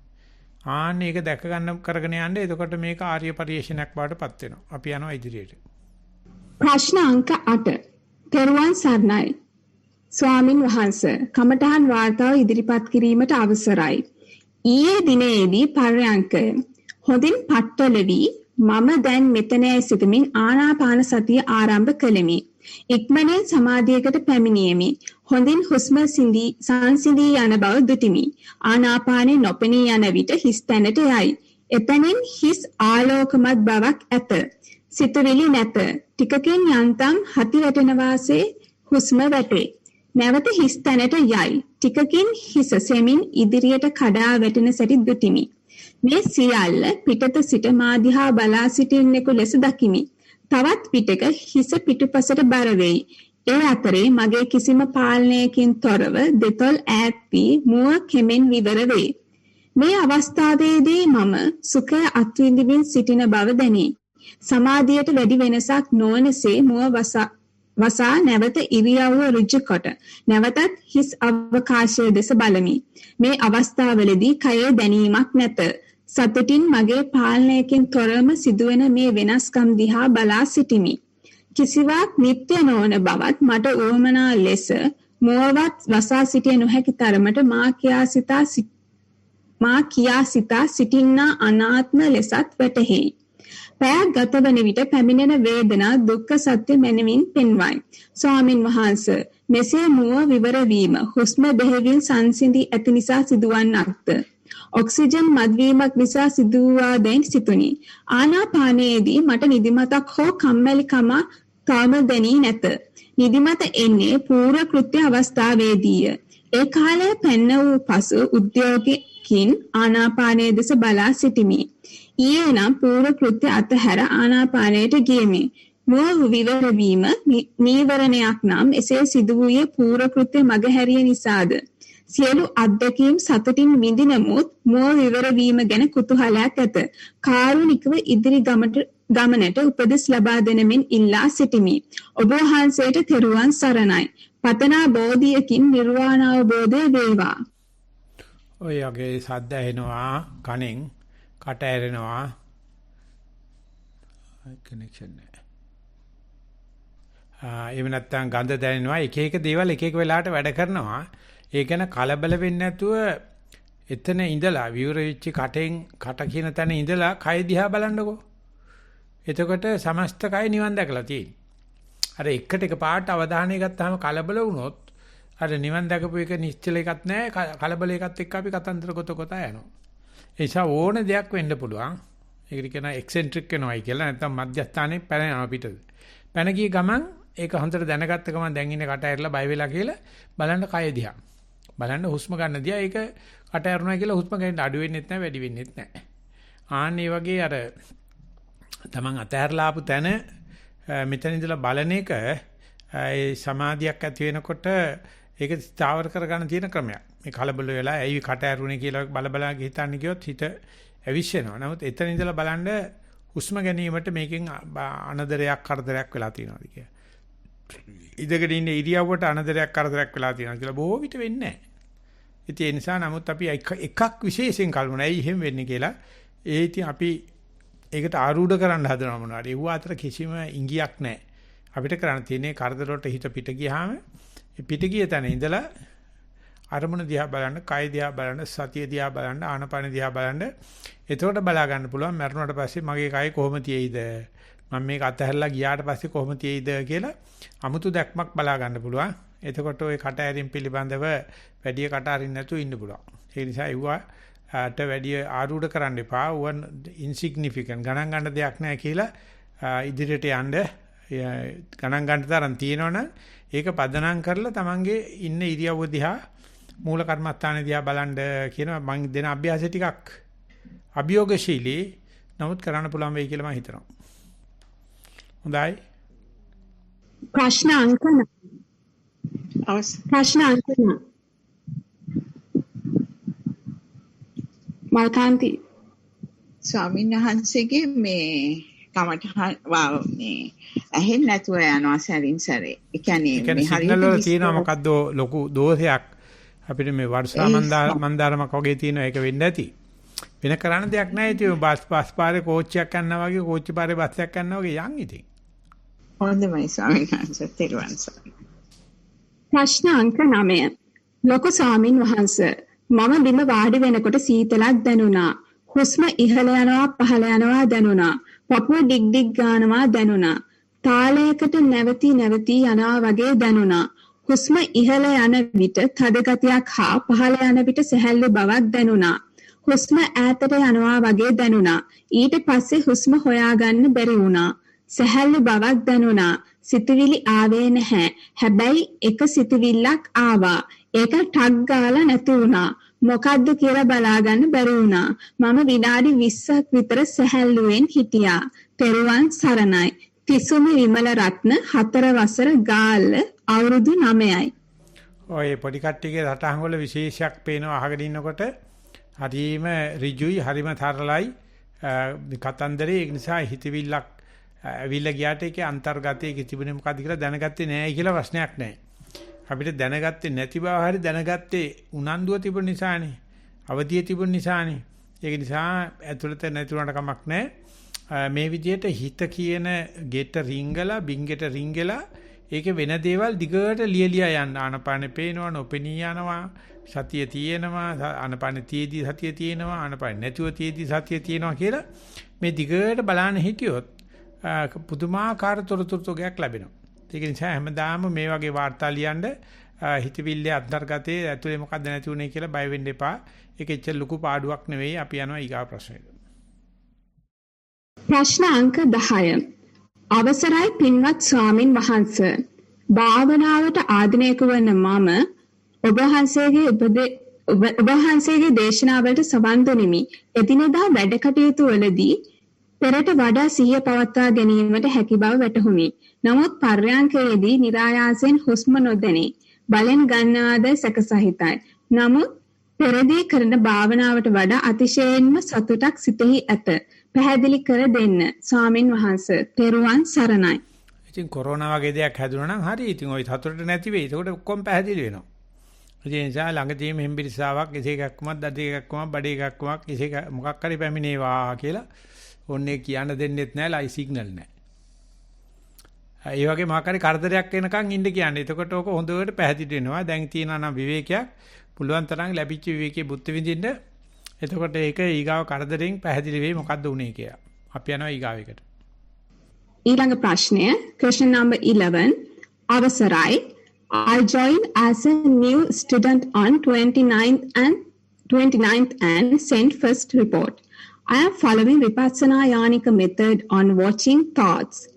ආන්න ඒක දැක ගන්න කරගෙන යන්න. එතකොට මේක ආර්ය පරිශ්‍රණයක් බවටපත් වෙනවා. අපි යනවා ඉදිරියට. ප්‍රශ්න අංක 8. තෙරුවන් සරණයි. ස්වාමින් වහන්සේ කමඨහන් වාර්තාව ඉදිරිපත් කිරීමට අවසරයි. ඊයේ දිනේදී පර්යංකය හොඳින් පట్టල වී මම දැන් මෙතනයි සිටමින් ආනාපාන සතිය ආරම්භ කළෙමි. ඉක්මනින් සමාධියකට පැමිණියෙමි. හොඳින් හුස්ම සංසිඳී යන බව දුටිමි. ආනාපානේ නොපෙනී යන විට හිස් තැනට යයි. එතනින් හිස් ආලෝකමත් බවක් ඇත. සිතුවිලි නැත. ටිකකින් යන්තම් හති වැටෙන වාසේ හුස්ම වැටේ. නැවත හිස් තැනට යයි. ටිකකින් හිස සෙමින් ඉදිරියට කඩා වැටෙන සැටි දුටිමි. මේ සියල්ල පිටත සිට මා දිහා බලා සිටින්නෙකු ලෙස දකිමි. තවත් පිටක හිස පිටුපසට බර වෙයි. ඒ අතරේ මගේ කිසිම පාලනයකින් තොරව දෙතොල් ඈත් වී මුව කෙමෙන් විවර වේ. මේ අවස්ථාවේදී මම සුඛය අත්විඳින්මින් සිටින බව දැනේ. සමාධියට වැඩි වෙනසක් නොවනසේ මුව වසා නැවත ඉරියව්ව ඍජු කොට නැවතත් හිස් අවකාශයේ දෙස බලමි. මේ අවස්ථාවවලදී කයේ දැනීමක් නැත. සතුටින් මගේ පාලනයකින් තොරවම සිදුවෙන මේ වෙනස්කම් දිහා බලා සිටිමි. කිසිවක් නිත්‍ය නොවන බවත් මට උවමනා ලෙස මුවවත් වසා සිටිය නොහැකි තරමට මා කියා සිතා සිටින්නා අනාත්ම ලෙසත් වැටහෙයි. පැයක් ගතවන විට පැමිණෙන වේදනා දුක්ඛ සත්‍ය මැනවින් පෙන්වයි. ස්වාමින් වහන්සේ මෙසේ මුව විවර වීම හුස්ම බෙහෙවින් සංසිඳී ඇති නිසා සිදුවන්නක්ද? ඔක්සිජන් මත්වීමක් නිසා සිදුවා දැන් සිතුනි. ආනාපානයේදී මට නිදිමතක් හෝ කම්මැලිකම තාම දැනී නැත. නිදිමත එන්නේ පූර්ව කෘත්‍ය අවස්ථාවේදීය. ඒ කාලය පැන්න වූ පසු උද්‍යෝගිකින් ආනාපානයේ දෙස බලා සිටිමි. ඊයේ නම් පූර්ව කෘත්‍ය අතහැර ආනාපානයට ගියමි. මුව විවර වීම නීවරණයක් නම් එසේ සිදු වූයේ පූර්ව කෘත්‍ය මගහැරිය නිසාද? සියලු අත්දැකීම් සතුටින් විඳිනමුත් මුව විවර වීම ගැන කුතුහලයක් ඇත. කාරුණිකව ඉදිරි ගමනට උපදෙස් ලබා දෙනමින් ඉල්ලා සිටිමි. ඔබ වහන්සේට තෙරුවන් සරණයි. පතනා බෝධියකින් නිර්වාණ අවබෝධය වේවා. ඔය යගේ සද්ද ඇහෙනවා කණෙන් කට ඇරෙනවා කනෙක්ෂන් නැහැ. එහෙම නැත්නම් ගඳ දැනෙනවා එක එක දේවල් එක එක වෙලාවට වැඩ කරනවා. ඒ ගැන කලබල වෙන්නේ නැතුව එතන ඉඳලා විවර වෙච්ච කට කියන තැන ඉඳලා කය දිහා බලන්නකෝ. එතකොට සමස්ත කය නිවන් දැකලා තියෙන්නේ. අර එකට එක පාට අවධානය ගත්තාම කලබල වුණොත් අර නිවන් දැකපු එක නිශ්චල එකක් නැහැ. කලබල එකත් එක්ක අපි කතන්දර ගොත යනවා. ඒ නිසා ඕන දෙයක් වෙන්න පුළුවන්. ඒකට කියනවා එක්සෙන්ට්‍රික් වෙනවයි කියලා. නැත්නම් මධ්‍යස්ථානයේ පැන යනවා පිටද. පැන ගිය ගමන් ඒක හොඳට දැනගත්ත ගමන් දැන් ඉන්නේ කට ඇරලා බය වෙලා කියලා බලන්න කය දිහා. බලන්න හුස්ම ගන්න දිහා ඒක කට ඇරුණා කියලා හුස්ම ගන්න අඩු වෙන්නෙත් නැහැ වැඩි වෙන්නෙත් නැහැ. ආන්න ඒ වගේ අර තමන් අතහැරලා ආපු තැන මෙතන ඉඳලා බලන එක ඒ සමාධියක් ඇති වෙනකොට ඒක ස්ථාවර කරගන්න තියෙන ක්‍රමයක්. මේ කලබල වෙලා ඇයි කට ඇරුණේ කියලා බල හිතන්නේ කියොත් හිත ඇවිස්සෙනවා. නමුත් එතන ඉඳලා බලන්න හුස්ම ගැනීමට මේකෙන් අනදරයක් කරදරයක් වෙලා තියෙනවාද කියලා. ඉඳගෙන ඉන්න ඉරියව්වට අනදරයක් කරදරයක් වෙලා තියෙනවා කියලා බොහෝ විට වෙන්නේ නැහැ. ඒ නිසා නමුත් අපි එකක් විශේෂයෙන් කල්පනා ඇයි එහෙම වෙන්නේ කියලා ඒ ඉතින් අපි ඒකට ආරූඪ කරන්න හදනවා මොනවාරි. ඒව අතර කිසිම ඉඟියක් නැහැ. අපිට කරන්න තියෙන්නේ කරදර වලට හිත පිට ගියාම පිට ගිය තැන ඉඳලා අරමුණ දිහා බලන්න, කය දිහා බලන්න, සතිය දිහා බලන්න, ආනපන දිහා බලන්න. එතකොට බලා ගන්න පුළුවන් මරණයට පස්සේ මගේ කය කොහොම තියෙයිද? මම මේක අතහැරලා ගියාට පස්සේ කොහොම තියෙයිද කියලා අමුතු දැක්මක් බලා ගන්න පුළුවන්. එතකොට ওই කට ඇරීම් පිළිබඳව වැඩි කට අරින්න නැතුව ඉන්න පුළුවන්. ඒ නිසා ඒවට වැඩි ආරූඪ කරන්න එපා. ඌ ඉන්සිග්නිෆිකන්ට් ගණන් ගන්න දෙයක් නැහැ කියලා ඉදිරියට යන්න ගණන් ගන්න තරම් තියෙනවනම් ඒක පදනම් කරලා තමන්ගේ ඉන්න ඉරියව්ව දිහා මූල කර්මස්ථාන දිහා බලන්න කියනවා. මම දෙන අභ්‍යාසය ටිකක් අභියෝගශීලී නමුත් කරන්න පුළුවන් වෙයි කියලා මම හිතනවා. හොඳයි. ප්‍රශ්න අංක 9. මල්කාන්ති ස්වාමීන් වහන්සේගේ මේ කමටහන් මේ ඇහෙන්නේ නැතුව යනවා සැරින් සැරේ. ඒ කියන්නේ මේ සිග්නල් වල තියෙනවා මොකද්ද ලොකු දෝෂයක් අපිට මේ වර්ෂා මන්දාරමක් වගේ තියෙන එක වෙන්න ඇති. වෙන කරන්න දෙයක් නැහැ. ඉතින් බස් පාරේ කෝච්චියක් යනවා වගේ කෝච්චි පාරේ බස් එකක් යනවා වගේ යන් ඉතින්. හොඳයි ස්වාමීන් වහන්සේ තෙරුවන් සරණයි. ප්‍රශ්න අංක 9. ලොකු ස්වාමින් වහන්සේ මම බිම වාඩි වෙනකොට සීතලක් දැනුණා. හුස්ම ඉහළ යනවා පහළ යනවා දැනුණා. පපුව ඩිග් ඩිග් ගානවා දැනුණා. තාලයකට නැවතී යනවා වගේ දැනුණා. හුස්ම ඉහළ යන විට තද ගතියක් හා පහළ යන විට සැහැල්ලු බවක් දැනුණා. හුස්ම ඈතට යනවා වගේ දැනුණා. ඊට පස්සේ හුස්ම හොයාගන්න බැරි වුණා. සැහැල්ලු බවක් දැනුණා. සිතුවිලි ආවේ නැහැ. හැබැයි එක සිතුවිල්ලක් ආවා. ඒක ටක් ගාලා නැති වුණා. මොකද්ද කියලා බලාගන්න බැරි වුණා. මම විනාඩි 20ක් විතර සැහැල්ලුවෙන් හිටියා. තෙරුවන් සරණයි. තිසුමි විමල රත්න 4 වසර ගාල්ල අවුරුදු 9යි. ඔය පොඩි කට්ටියගේ රටහන් වල විශේෂයක් පේනවා අහගෙන ඉන්නකොට. හරිම ඍජුයි, හරිම තරලයි කතන්දරේ. ඒ නිසා හිතවිල්ලක් ඇවිල්ලා ගියාට ඒකේ අන්තර්ගතයේ තිබුණේ මොකද්ද කියලා දැනගත්තේ නැහැ කියලා ප්‍රශ්නයක් නැහැ. අපිට දැනගත්තේ නැති බව හරි දැනගත්තේ උනන්දුව තිබුණ නිසානේ. අවදිය තිබුණ නිසානේ. ඒක නිසා ඇතුළත නැතුණට කමක් නැහැ. මේ විදිහට හිත කියන ගෙට රිංගලා බින්ගෙට රිංගලා ඒකේ වෙන දේවල් දිගට ලියලියා යන්න. ආනපානෙ පේනවා, නොපෙනී යනවා, සතිය තියෙනවා, ආනපානෙ තියේදී සතිය තියෙනවා, ආනපානෙ නැතුව තියේදී සතිය තියෙනවා කියලා මේ දිගට බලන්න හිටියොත් පුදුමාකාර තොරතුරුයක් ලැබෙනවා. ඒක නිසා හැමදාම මේ වගේ වාර්තා ලියන්න හිතවිල්ලේ අන්තර්ගතයේ ඇතුලේ මොකද්ද නැති උනේ කියලා බය වෙන්න එපා. ඒක එච්චර ලොකු පාඩුවක් නෙවෙයි. අපි යනවා ඊගා ප්‍රශ්නෙට. ප්‍රශ්න අංක 10. අවසරයි පින්වත් ස්වාමින් වහන්සේ. භාවනාවට ආධුනික වන මම ඔබ වහන්සේගේ දේශනාවලට සවන් දෙනිමි. එදිනෙදා වැඩ කටයුතු වලදී පෙරට වඩා සිහිය පවත්වා ගැනීමට හැකි බව වැටහුණි. නමුත් පර්යාංකයේදී નિરાයාසයෙන් හුස්ම නොදැනී බලෙන් ගන්නවාද සැකසහිතයි. නමුත් පෙරදී කරන භාවනාවට වඩා අතිශයින්ම සතුටක් සිතෙහි ඇත. පැහැදිලි කර දෙන්න ස්වාමින් වහන්සේ. තෙරුවන් සරණයි. ඉතින් කොරෝනා වගේ දෙයක් හැදුණා නම් හරි. ඉතින් ওই සතුටට නැති වෙයි. ඒකට ඔක්කොම පැහැදිලි වෙනවා. ඒ නිසා ළඟදීම හෙම්බිරිසාවක් එසේ එකක්කමක් දඩේ එකක්කමක් බඩේ එකක්කමක් එසේ මොකක් හරි පැමිණේවා කියලා ඕන්නේ කියන්න දෙන්නෙත් නැහැ. ලයි සිග්නල් නැහැ. ඒ වගේ මාකාරී කරදරයක් එනකන් ඉන්න කියන්නේ. එතකොට ඕක හොඳට පැහැදිලි වෙනවා. දැන් තියෙනවා නම් විවේකයක් පුළුවන් තරම් ලැබිච්ච විවේකයේ බුද්ධ විඳින්න. එතකොට ඒක ඊගාව කරදරෙන් පැහැදිලි වෙයි මොකද්ද උනේ කියලා. අපි යනවා ඊගාව එකට. ඊළඟ ප්‍රශ්නය question number 11. අවසරයි. I joined as a new student on 29th and sent first report. I am following Vipassana Yanika method on watching thoughts.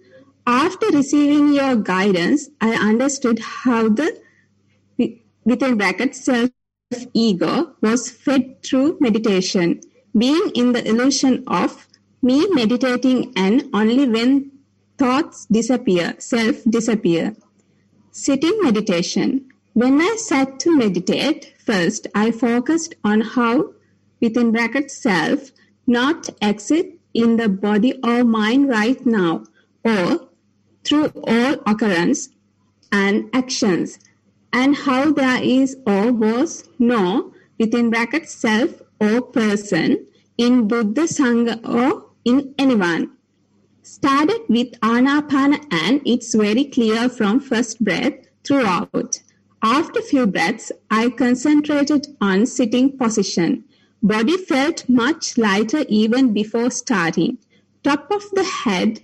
After receiving your guidance, I understood how the within brackets self-ego was fed through meditation, being in the illusion of me meditating and only when thoughts disappear, self-disappear. Sitting meditation. When I sat to meditate, first I focused on how within brackets self not exist in the body or mind right now, or through all occurrence and actions, and how there is or was no within brackets self or person in Buddha Sangha or in anyone. Started with Anapana and it's very clear from first breath throughout. After few breaths, I concentrated on sitting position. Body felt much lighter even before starting. Top of the head,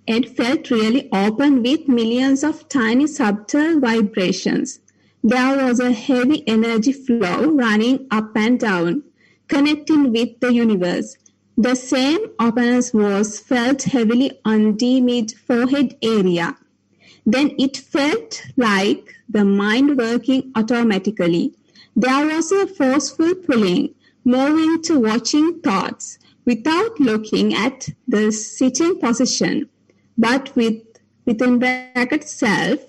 it felt really open with millions of tiny subtle vibrations. There was a heavy energy flow running up and down, connecting with the universe. The same openness was felt heavily on the mid-forehead area. Then it felt like the mind working automatically. There was a forceful pulling, moving to watching thoughts without looking at the sitting position. But within bracket self,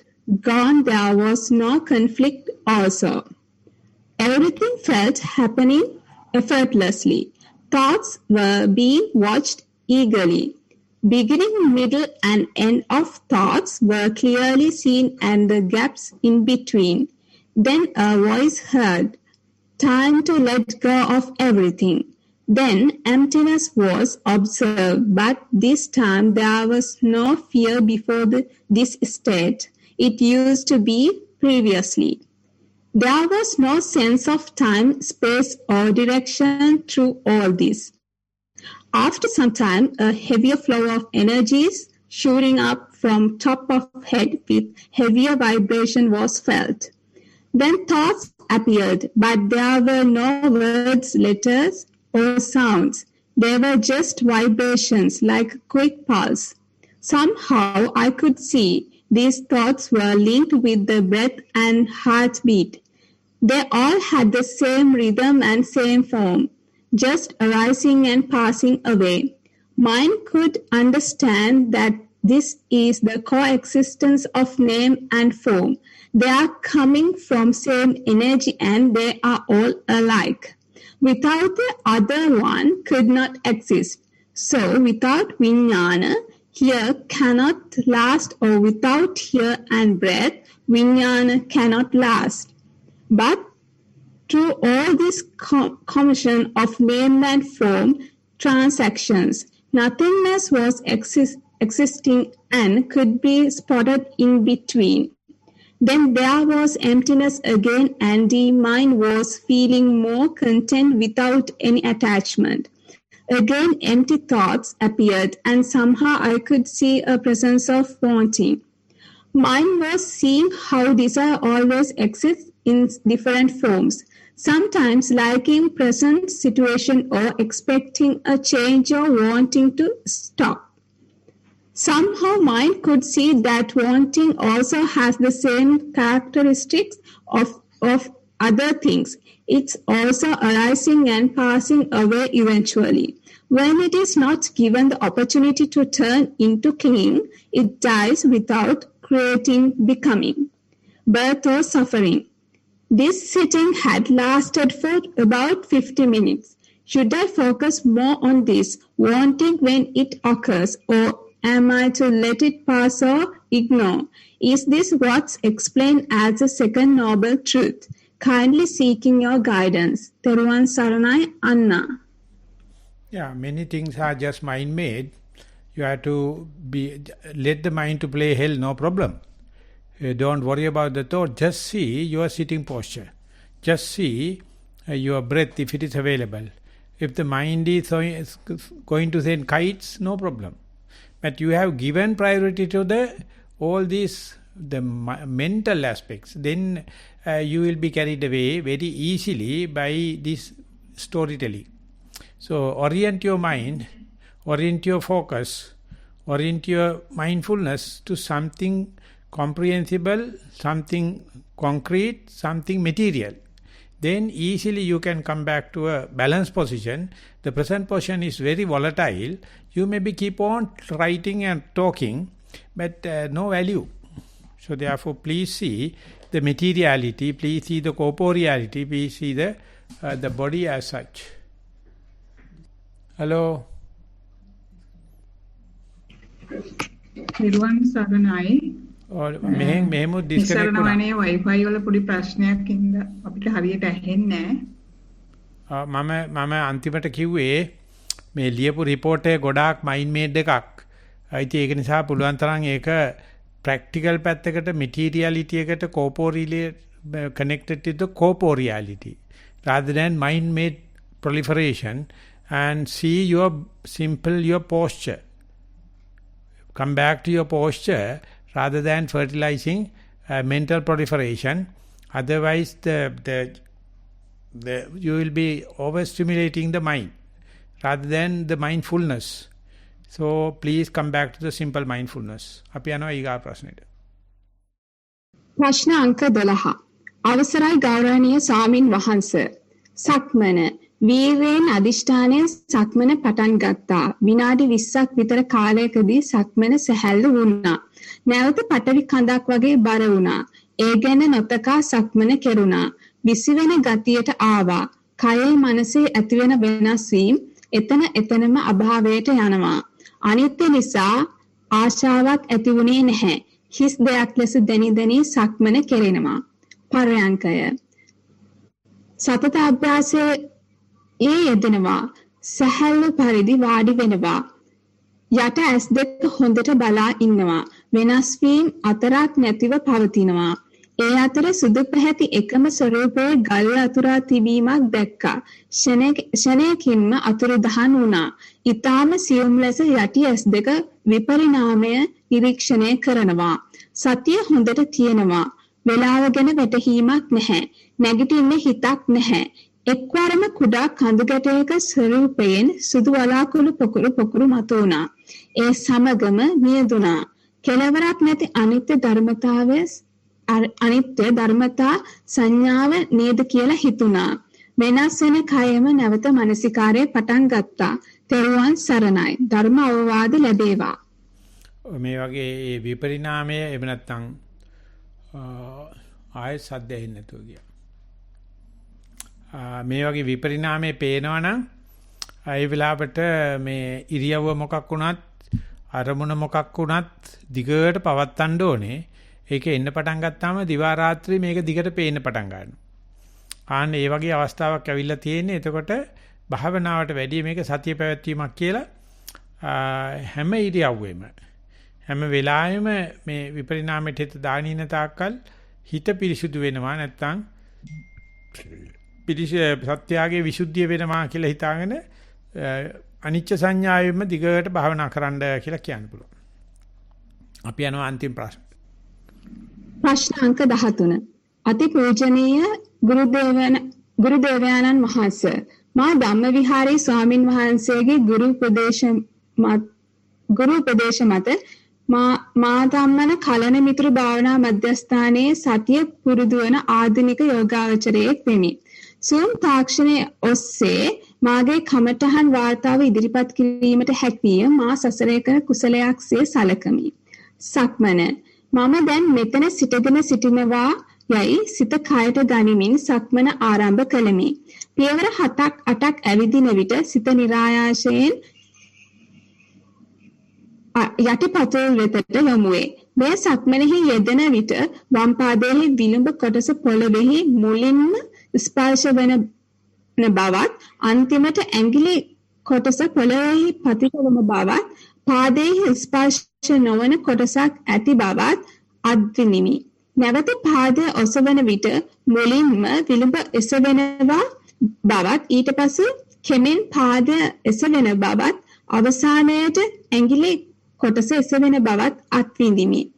gone, there was no conflict also. Everything felt happening effortlessly. Thoughts were being watched eagerly. Beginning, middle, and end of thoughts were clearly seen and the gaps in between. Then a voice heard, "Time to let go of everything." Then emptiness was observed, but this time there was no fear before this state. It used to be previously. There was no sense of time, space, or direction through all this. After some time, a heavier flow of energies shooting up from top of head with heavier vibration was felt. Then thoughts appeared, but there were no words, letters, or sounds. They were just vibrations like quick pulse. Somehow I could see these thoughts were linked with the breath and heartbeat. They all had the same rhythm and same form, just arising and passing away. Mind could understand that this is the coexistence of name and form. They are coming from same energy and they are all alike. Without the other one could not exist. So without vijnana, here cannot last, or without here and breath, vijnana cannot last. But through all this commotion of name and form transactions, nothingness was existing and could be spotted in between. Then there was emptiness again, and the mind was feeling more content without any attachment. Again, empty thoughts appeared, and somehow I could see a presence of wanting. Mind was seeing how desire always exists in different forms, sometimes liking present situation or expecting a change or wanting to stop. Somehow mind could see that wanting also has the same characteristics of other things. It's also arising and passing away eventually. When it is not given the opportunity to turn into clinging, it dies without creating becoming, birth or suffering. This sitting had lasted for about 50 minutes. Should I focus more on this, wanting when it occurs, or am I to let it pass or ignore? Is this what's explained as the second noble truth? Kindly seeking your guidance. Teruvan Saranai, Anna. Yeah, many things are just mind-made. You have to let the mind to play hell, no problem. Don't worry about the thought. Just see your sitting posture. Just see your breath if it is available. If the mind is going to send kites, no problem. But you have given priority to all these mental aspects. Then you will be carried away very easily by this storytelling. So orient your mind, orient your focus, orient your mindfulness to something comprehensible, something concrete, something material. Then easily you can come back to a balanced position. The present position is very volatile. You maybe keep on writing and talking, but no value. So therefore, please see the materiality, please see the corporeality, please see the body as such. Hello? Teruvan Saranai. මෙහෙම ඩිස්කනෙක්ට් වුණා. ඉස්සරහනේ Wi-Fi වල පොඩි ප්‍රශ්නයක් ඉඳ අපිට හරියට ඇහෙන්නේ නැහැ. මම අන්තිමට කිව්වේ මේ ලියපු report එක ගොඩාක් mind made එකක්. ඒක නිසා පුළුවන් තරම් ඒක practical පැත්තකට materiality එකට corporeally connected to the corporeality rather than mind made proliferation and see your posture. Come back to your posture rather than fertilizing mental proliferation. Otherwise, you will be overstimulating the mind rather than the mindfulness. So please come back to the simple mindfulness. අපි යනවා ඊගා ප්‍රශ්නෙට. ප්‍රශ්න අංක 12. අවසරයි ගෞරවනීය ස්වාමින් වහන්සේ. සක්මන වීරයෙන් අදිෂ්ඨානයෙන් සක්මන පටන් ගත්තා. විනාඩි 20ක් විතර කාලයකදී සක්මන සැහැල්ලු වුණා. නැවත පටවි කඳක් වගේ බර වුණා. ඒ ගැන නොතකා සක්මන කෙරුණා. විසිවෙන ගතියට ආවා. කයේ මනසේ ඇතිවෙන වෙනස් වීම එතනම අභාවයට යනවා. අනිත්‍ය නිසා ආශාවක් ඇති වුණේ නැහැ. හිස් දෙයක් ලෙස දැනි සක්මන කෙරෙනවා. පරයන්කය සතත අභ්‍යාසයේ යෙදෙනවා. සැහැල්ලු පරිදි වාඩි වෙනවා. යට ඇස් දෙක හොඳට බලා ඉන්නවා. වෙනස් වීම අතරක් නැතිව පවතිනවා. ඒ අතර සුදු පැහැති එකම ස්වරූපයේ ගල් අතුරා තිබීමක් දැක්කා. ෂණයකින්ම අතුරු දහන් වුණා. ඊටාම සියුම් ලෙස යටි ඇස් දෙක විපරිණාමය නිරීක්ෂණය කරනවා. සතිය හොඳට තියෙනවා. වේලාව ගැන වැටහීමක් නැහැ. නැගිටින්න හිතක් නැහැ. එක්වරම කුඩා කඳු ගැටයක ස්වරූපයෙන් සුදු වලාකුළු පොකුරු මතුවුණා. ඒ සමගම නියදුණා. කෙලවරක් නැති අනිත්‍ය ධර්මතා සංඥාව නේද කියලා හිතුණා. වෙනස් වෙන කයම නැවත මානසිකාරය පටන් ගත්තා. තෙරුවන් සරණයි. ධර්ම අවවාද ලැබේවා. මේ වගේ මේ විපරිණාමය එහෙම නැත්නම් ආයෙ සද්ද ඇහෙන්නේ නැතුව ගියා. මේ වගේ විපරිණාමයේ පේනවනම් ඒ වෙලාවට මේ ඉරියව්ව මොකක් වුණත් අරමුණ මොකක් වුණත් දිගට පවත්තන්න ඕනේ. ඒක එන්න පටන් ගත්තාම දිවා රාත්‍රී මේක දිගට පේන්න පටන් ගන්නවා. ආන්න ඒ වගේ අවස්ථාවක් ඇවිල්ලා තියෙන්නේ. එතකොට භාවනාවට වැඩිය මේක සතිය පැවැත්වීමක් කියලා හැම ඉරියව්වෙම හැම වෙලාවෙම මේ විපරිණාමයට හිත දානින තාක්කල් හිත පිරිසුදු වෙනවා. නැත්තම් සත්‍යයේ විසුද්ධිය වෙනවා කියලා හිතාගෙන අනිච්ච සංඥාවෙම දිගට භාවනා කරන්න කියලා කියන්න පුළුවන්. අපි යනවා අන්තිම ප්‍රශ්න. ප්‍රශ්න අංක 13. අති පූජනීය ගුරුදේවයන්න් වහන්සේ මා ධම්මවිහාරී ස්වාමින් වහන්සේගේ ගුරු උපදේශ මත මා ධම්මන කලන මිතුරු භාවනා මධ්‍යස්ථානයේ සතිය පුරුදු වන ආධුනික යෝගාවචරයෙක් වෙමි. සූම් තාක්ෂණයේ ඔස්සේ මාගේ කමඨහන් වාර්තාව ඉදිරිපත් කිරීමට හැකිය මා සසරේ කර කුසලයක්සේ සලකමි. සක්මන මම දැන් මෙතන සිටගෙන සිටිනවා යයි සිත කයට ගනිමින් සක්මන ආරම්භ කළෙමි. පියවර 7-8ක් ඇවිදින විට සිත નિરાයාසයෙන් යටිපතුල් වෙතට යොමු වේ. මේ සක්මනෙහි යෙදෙන විට වම් පාදයේ විලුඹ කොටස පොළවේහි මුලින්ම ස්පර්ශ වන බවත් අන්තිමට ඇඟිලි කොටස පොළවේහි පතිත වන බවත් පාදයේ ස්පර්ශ නොවන කොටසක් ඇති බවත් අත්විඳිමි. නැවත පාදය ඔසවන විට මුලින්ම විලුඹ එසවෙනවා බවත් ඊට පසු කෙමෙන් පාදය එසවෙන බවත් අවසානයේට ඇඟිලි කොටස එසවෙන බවත් අත්විඳිමි.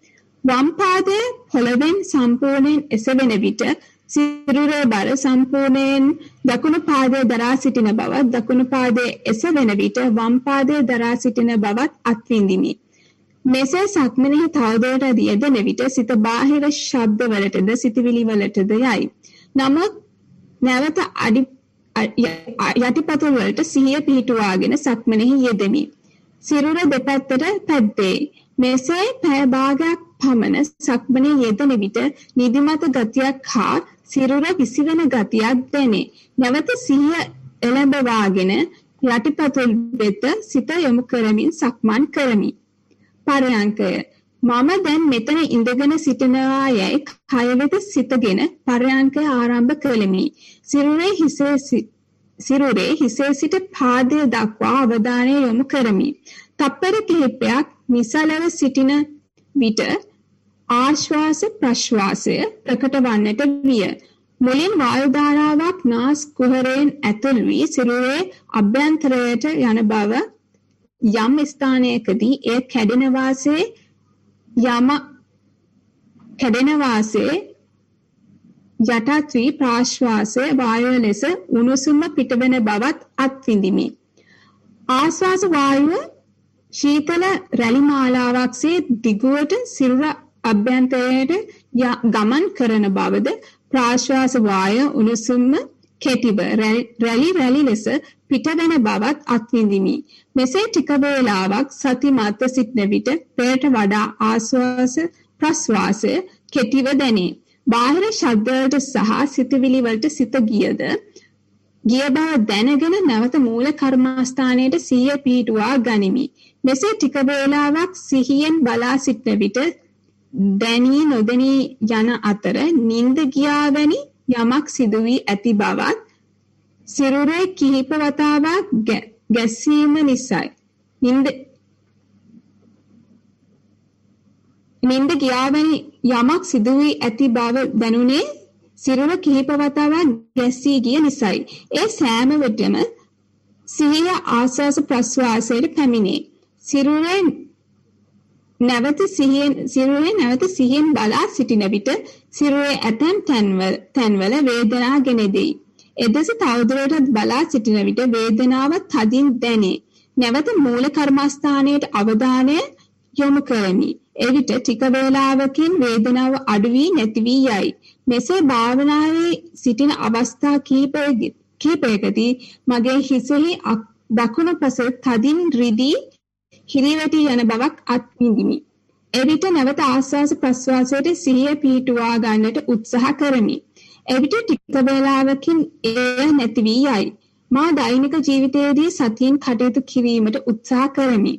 වම් පාදය පොළවෙන් සම්පූර්ණයෙන් එසවෙන විට සිරුරේ බර සම්පූර්ණයෙන් දකුණු පාදයේ දරා සිටින බවත් දකුණු පාදයේ එසවෙන විට වම් පාදයේ දරා සිටින බවත් අත්විඳිමි. මෙසේ සක්මනෙහි තවදුරටත් යෙදෙන විට සිත බාහිර ශබ්ද වලටද සිතවිලි වලටද යයි. නමුත් නැවත යටිපතුල් වලට සිහිය පිහිටුවාගෙන සක්මනෙහි යෙදෙමි. සිරුර දෙපැත්තට පැද්දේ. මෙසේ පැය භාගයක් පමණ සක්මනේ යෙදෙන විට නිදිමත ගතියක් හා සිරුර විසිවෙන ගතියක් දැනේ. නැවත සිහිය එළඹවාගෙන යටිපතුල් වෙත සිත යොමු කරමින් සක්මන් කරමි. පරයන්කය මම දැන් මෙතන ඉඳගෙන සිටිනවා යයි කය වෙත සිතගෙන පරයන්කය ආරම්භ කළෙමි. සිරුරේ හිසේ සිට පාදය දක්වා අවධානය යොමු කරමි. තප්පර කිහිපයක් නිසලව සිටින විට ආශ්වාස ප්‍රශ්වාසය ප්‍රකට වන්නට විය. මුලින් වායු ධාරාවක් නාස් කුහරයෙන් ඇතුල් වී සිරුරේ අභ්‍යන්තරයට යන බව යම් ස්ථානයකදී එය කැඩෙන වාසේ යටත් වී ප්‍රාශ්වාසය වායුව ලෙස උණුසුම පිටවන බවත් අත්විඳිමි. ආශ්වාස වායුව ශීතල රැලි මාලාවක්සේ දිගුවට සිරුර අභ්‍යන්තරයට ගමන් කරන බවද ප්‍රාශ්වාස වායුව උණුසුම කෙටිව රැලි ලෙස පිටවන බවත් අත්විඳිමි. මෙසේ ටික වේලාවක් සතිමත්ව සිටන විට පෙරට වඩා ආශ්වාස ප්‍රශ්වාසය කෙටිව දැනේ. බාහිර ශබ්දවලට සහ සිතුවිලි වලට සිත ගිය බව දැනගෙන නැවත මූල කර්මස්ථානයට සිහිය පිහිටුවා ගනිමි. මෙසේ ටික වේලාවක් සිහියෙන් බලා සිටන විට දැනී නොදැනී යන අතර නිින්ද ගියා වැනි යමක් සිදු වී ඇති බවත් සිරුරේ කිහිප වතාවක් ගැස්සීම නිසායි. නිින්ද ගියා වැනි යමක් සිදු වී ඇති බව දැනුනේ සිරුර කිහිප වතාවක් ගැස්සී ගිය නිසායි. ඒ සෑම විටම සිහිය ආස්වාස ප්‍රස්වාසයට පැමිණේ. සිරුරේ නැවත සිහියෙන් බලා සිටින විට සිරුරේ ඇතැම් තැන්වල වේදනා ගෙන දෙයි. එදෙස තවදුරටත් බලා සිටින විට වේදනාව තදින් දැනේ. නැවත මූල කර්මස්ථානයට අවධානය යොමු කරමි. එවිට ටික වේලාවකින් වේදනාව අඩු වී නැති වී යයි. මෙසේ භාවනාවේ සිටින අවස්ථා කිහිපයකදී මගේ හිසෙහි දකුණු පස තදින් රිදී හිරිවැටි යන බවක් අත්විඳිමි. එවිට නැවත ආස්වාස ප්‍රස්වාසයට සිහිය පිහිටුවා ගන්නට උත්සාහ කරමි. එවිට ටික වේලාවකින් එය නැති වී යයි. මා දෛනික ජීවිතයේදී සතියෙන් කටයුතු කිරීමට උත්සාහ කරමි.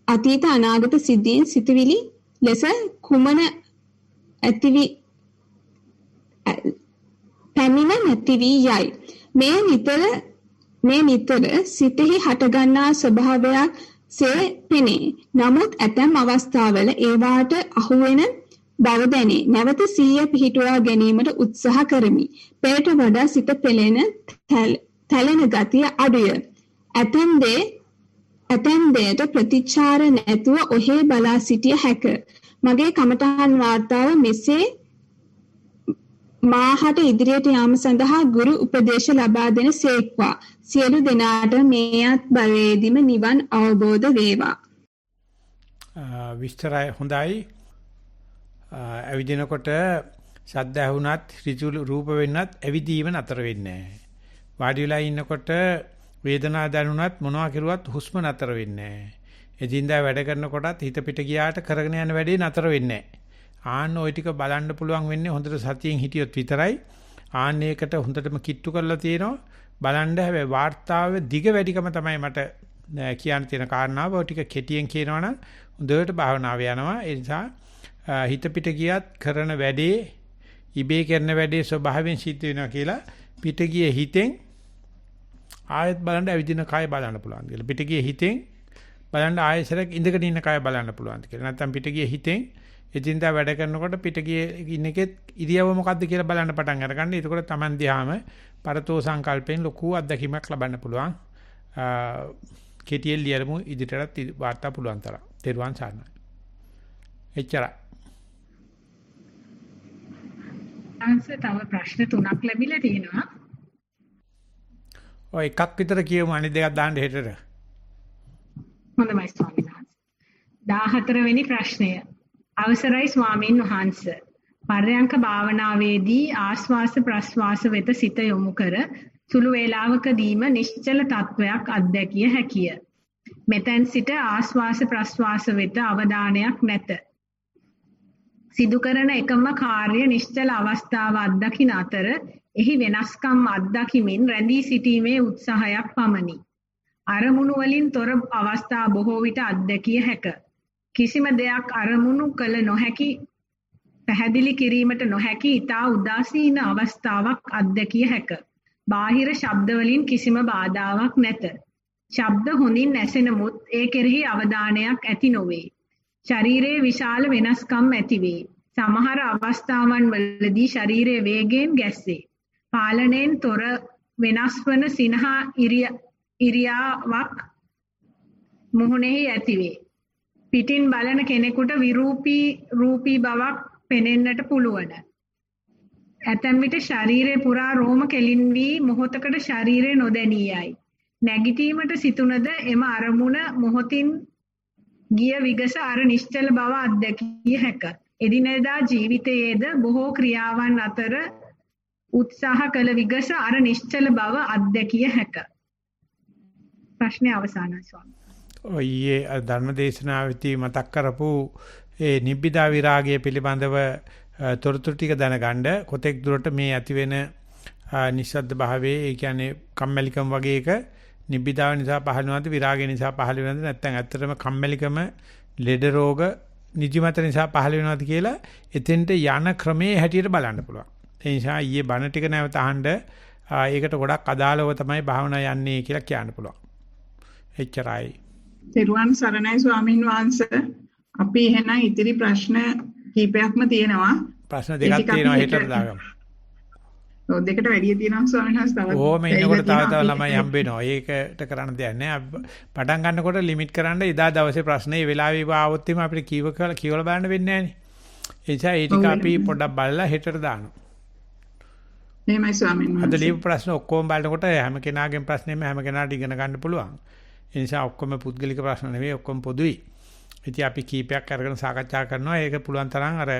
අතීත අනාගත සිද්ධීන් සිතුවිලි ලෙස කුමන පැමිණ නැති වී යයි. මේ නිතර සිතෙහි හටගන්නා ස්වභාවයක් සේ පෙනේ. නමුත් ඇතැම් අවස්ථාවල ඒවාට අහුවෙන බව දැනේ. නැවත සිහිය පිහිටුවා ගැනීමට උත්සාහ කරමි. පෙරට වඩා සිත තැලෙන ගතිය අඩුය. ඇතැම් දෙයට ප්‍රතිචාර නැතුව ඔහේ බලා සිටිය හැක. මගේ කමඨහන් වාර්තාව මෙසේ මාහට ඉදිරියට යාම සඳහා ගුරු උපදේශ ලබා දෙන සේක්වා. සියලු දෙනාට මේ අත්බලයේදීම නිවන් අවබෝධ වේවා. විස්තරය හොඳයි. ඇවිදිනකොට ශබ්ද ඇහුණත් ඍතු රූප වෙන්නත් ඇවිදීම නතර වෙන්නේ නැහැ. වාඩි වෙලා ඉන්නකොට වේදනාව දැනුණත් මොනවා කරුවත් හුස්ම නතර වෙන්නේ නැහැ. එදින්දා වැඩ කරනකොටත් හිත පිට ගියාට කරගෙන යන වැඩේ නතර වෙන්නේ නැහැ. ආන්න ওই ටික බලන්න පුළුවන් වෙන්නේ හොඳට සතියෙන් හිටියොත් විතරයි. ආන්න ඒකට හොඳටම කිට්ටු කරලා තියෙනවා. බලන්න හැබැයි වාර්තාවේ දිග වැඩිකම තමයි මට කියන්න තියෙන කාරණාව. ඔය ටික කෙටියෙන් කියනවනම් හොඳට භාවනාව යනවා. ඒ නිසා හිත පිට ගියත් කරන වැඩේ ඉබේ කරන වැඩේ ස්වභාවයෙන් සිද්ධ වෙනවා කියලා පිට ගියේ හිතෙන් ආයෙත් බලන්න ඇවිදින කය බලන්න පුළුවන් කියලා. පිට ගියේ හිතෙන් බලන්න ආයෙසරක් ඉඳගෙන ඉන්න කය බලන්න පුළුවන් කියලා. නැත්නම් පිට ගියේ හිතෙන් එදින්දා වැඩ කරනකොට පිට ගියේ ඉන්න එකෙත් ඉරියව්ව මොකද්ද කියලා බලන්න පටන් අරගන්න. ඒකෝට Taman දිහාම පරතෝ සංකල්පයෙන් ලොකු අත්දැකීමක් ලබන්න පුළුවන්. කෙටියෙන් ලියලමු ඉදිරියටත් වාර්තා පුළුවන් තරම්. තෙරුවන් සරණයි. එච්චරයි. ආන්සර් තව ප්‍රශ්න 3ක් ලැබිලා තියෙනවා. ඔය එකක් විතර කියමු අනිත් දෙකක් දාන්න හෙටට. හොඳයි ස්වාමීන් වහන්සේ. 14 වෙනි ප්‍රශ්නය. අවසරයි ස්වාමීන් වහන්සේ. පර්යංක භාවනාවේදී ආස්වාස ප්‍රස්වාස වෙත සිත යොමු කර සුළු වේලාවකදීම නිශ්චල තත්වයක් අත්දැකිය හැකිය. මෙතෙන් සිට ආස්වාස ප්‍රස්වාස වෙත අවධානයක් නැත. සිදු කරන එකම කාර්ය නිශ්චල අවස්ථාව අත්දකින අතර එහි වෙනස්කම් අත්දකිමින් රැඳී සිටීමේ උත්සාහයක් පමණි. අරමුණු වලින් තොර අවස්ථා බොහෝ විට අත්දැකිය හැක. කිසිම දෙයක් අරමුණු කළ නොහැකි පැහැදිලි කිරීමට නොහැකි ඊතා උදාසීන අවස්ථාවක් අත්දැකිය හැක. බාහිර ශබ්ද වලින් කිසිම බාධාවක් නැත. ශබ්ද හොඳින් ඇසෙනමුත් ඒ කෙරෙහි අවධානයක් ඇති නොවේ. ශරීරයේ විශාල වෙනස්කම් ඇති වේ. සමහර අවස්ථාවන් වලදී ශරීරයේ වේගයෙන් ගැස්සේ. පාලනයෙන් තොර වෙනස් වන සිනහා ඉරියාවක් මුහුණෙහි ඇති වේ. පිටින් බලන කෙනෙකුට රූපී බවක් පෙනෙන්නට පුළුවන්. ඇතැම් විට ශරීරය පුරා රෝම කෙලින් වී මොහොතකට ශරීරය නොදැනී යයි. නැගිටීමට සිතුනද එම අරමුණ මොහොතින් ගිය විගස අර නිශ්චල බව අත්දැකිය හැක. එදිනෙදා ජීවිතයේද බොහෝ ක්‍රියාවන් අතර උත්සාහ කළ විගස අර නිශ්චල බව අත්දැකිය හැක. ප්‍රශ්නේ අවසానයි ස්වාමී. ඔයේ ධර්මදේශනාවෙදී මතක් කරපු ඒ නිබ්බිදා විරාගය පිළිබඳව තොරතුරු ටික දැනගන්න කොතෙක් දුරට මේ ඇති වෙන නිස්සද්ද භාවයේ ඒ කියන්නේ කම්මැලිකම වගේ එක නිබ්බිදාව නිසා පහළ වෙනවද විරාගය නිසා පහළ වෙනවද නැත්නම් ඇත්තටම කම්මැලිකම ලෙඩ රෝග නිදිමත නිසා පහළ වෙනවද කියලා එතෙන්ට යන ක්‍රමයේ හැටියට බලන්න පුළුවන්. ඒ නිසා ඊයේ බණ ටික නැවත අහන්න ඒකට ගොඩක් අදාළව තමයි භාවනා යන්නේ කියලා කියන්න පුළුවන්. එච්චරයි. තෙරුවන් සරණයි ස්වාමින් වහන්සේ. අපි එහෙනම් ඉතිරි ප්‍රශ්න කීපයක්ම තියෙනවා. ප්‍රශ්න දෙකක් තියෙනවා හෙටට දාගමු. ඔව් දෙකට වැඩි තියෙනවා ස්වාමීන් වහන්සේ තවත්. ඕම ඉන්නකොට තව ළමයි හම්බ වෙනවා. ඒකට කරන්න දෙයක් නැහැ. පටන් ගන්නකොට ලිමිට් කරන්න එදා දවසේ ප්‍රශ්නේ ඒ වෙලාවේ ආවොත් එimhe අපිට කියවලා බලන්න වෙන්නේ නැහැ නේ. ඒ නිසා ඒ ටික අපි පොඩ්ඩක් බලලා හෙටට දානවා. එහෙමයි ස්වාමීන් වහන්සේ. අද ලියපු ප්‍රශ්න ඔක්කොම බලනකොට හැම කෙනාගේම ප්‍රශ්නෙම හැම කෙනාට ඉගෙන ගන්න පුළුවන්. ඒ නිසා ඔක්කොම පුද්ගලික ප්‍රශ්න නෙවෙයි ඔක්කොම පොදුයි. ඉතින් අපි කීපයක් අරගෙන සාකච්ඡා කරනවා. ඒක පුළුවන් තරම් අර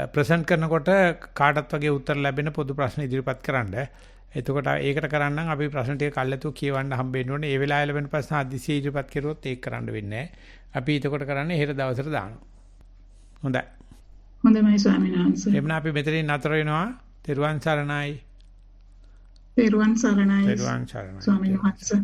ප්‍රසන්ට් කරනකොට කාටත් වගේ උත්තර ලැබෙන පොදු ප්‍රශ්න ඉදිරිපත් කරන්න. එතකොට ඒකට කරන්නම් අපි ප්‍රශ්න ටික කල්ලාතු කියවන්න හම්බෙන්න ඕනේ. ඒ වෙලාවේ ලැබෙන ප්‍රශ්න අදිසිය ඉදිරිපත් කරුවොත් ඒක කරන්න වෙන්නේ නැහැ. අපි එතකොට කරන්නේ හෙට දවසට දානවා. හොඳයි. හොඳයි ස්වාමීන් වහන්සේ. එමුන අපි මෙතනින් නතර වෙනවා. තෙරුවන් සරණයි. තෙරුවන් සරණයි. තෙරුවන් සරණයි. ස්වාමීන් වහන්සේ.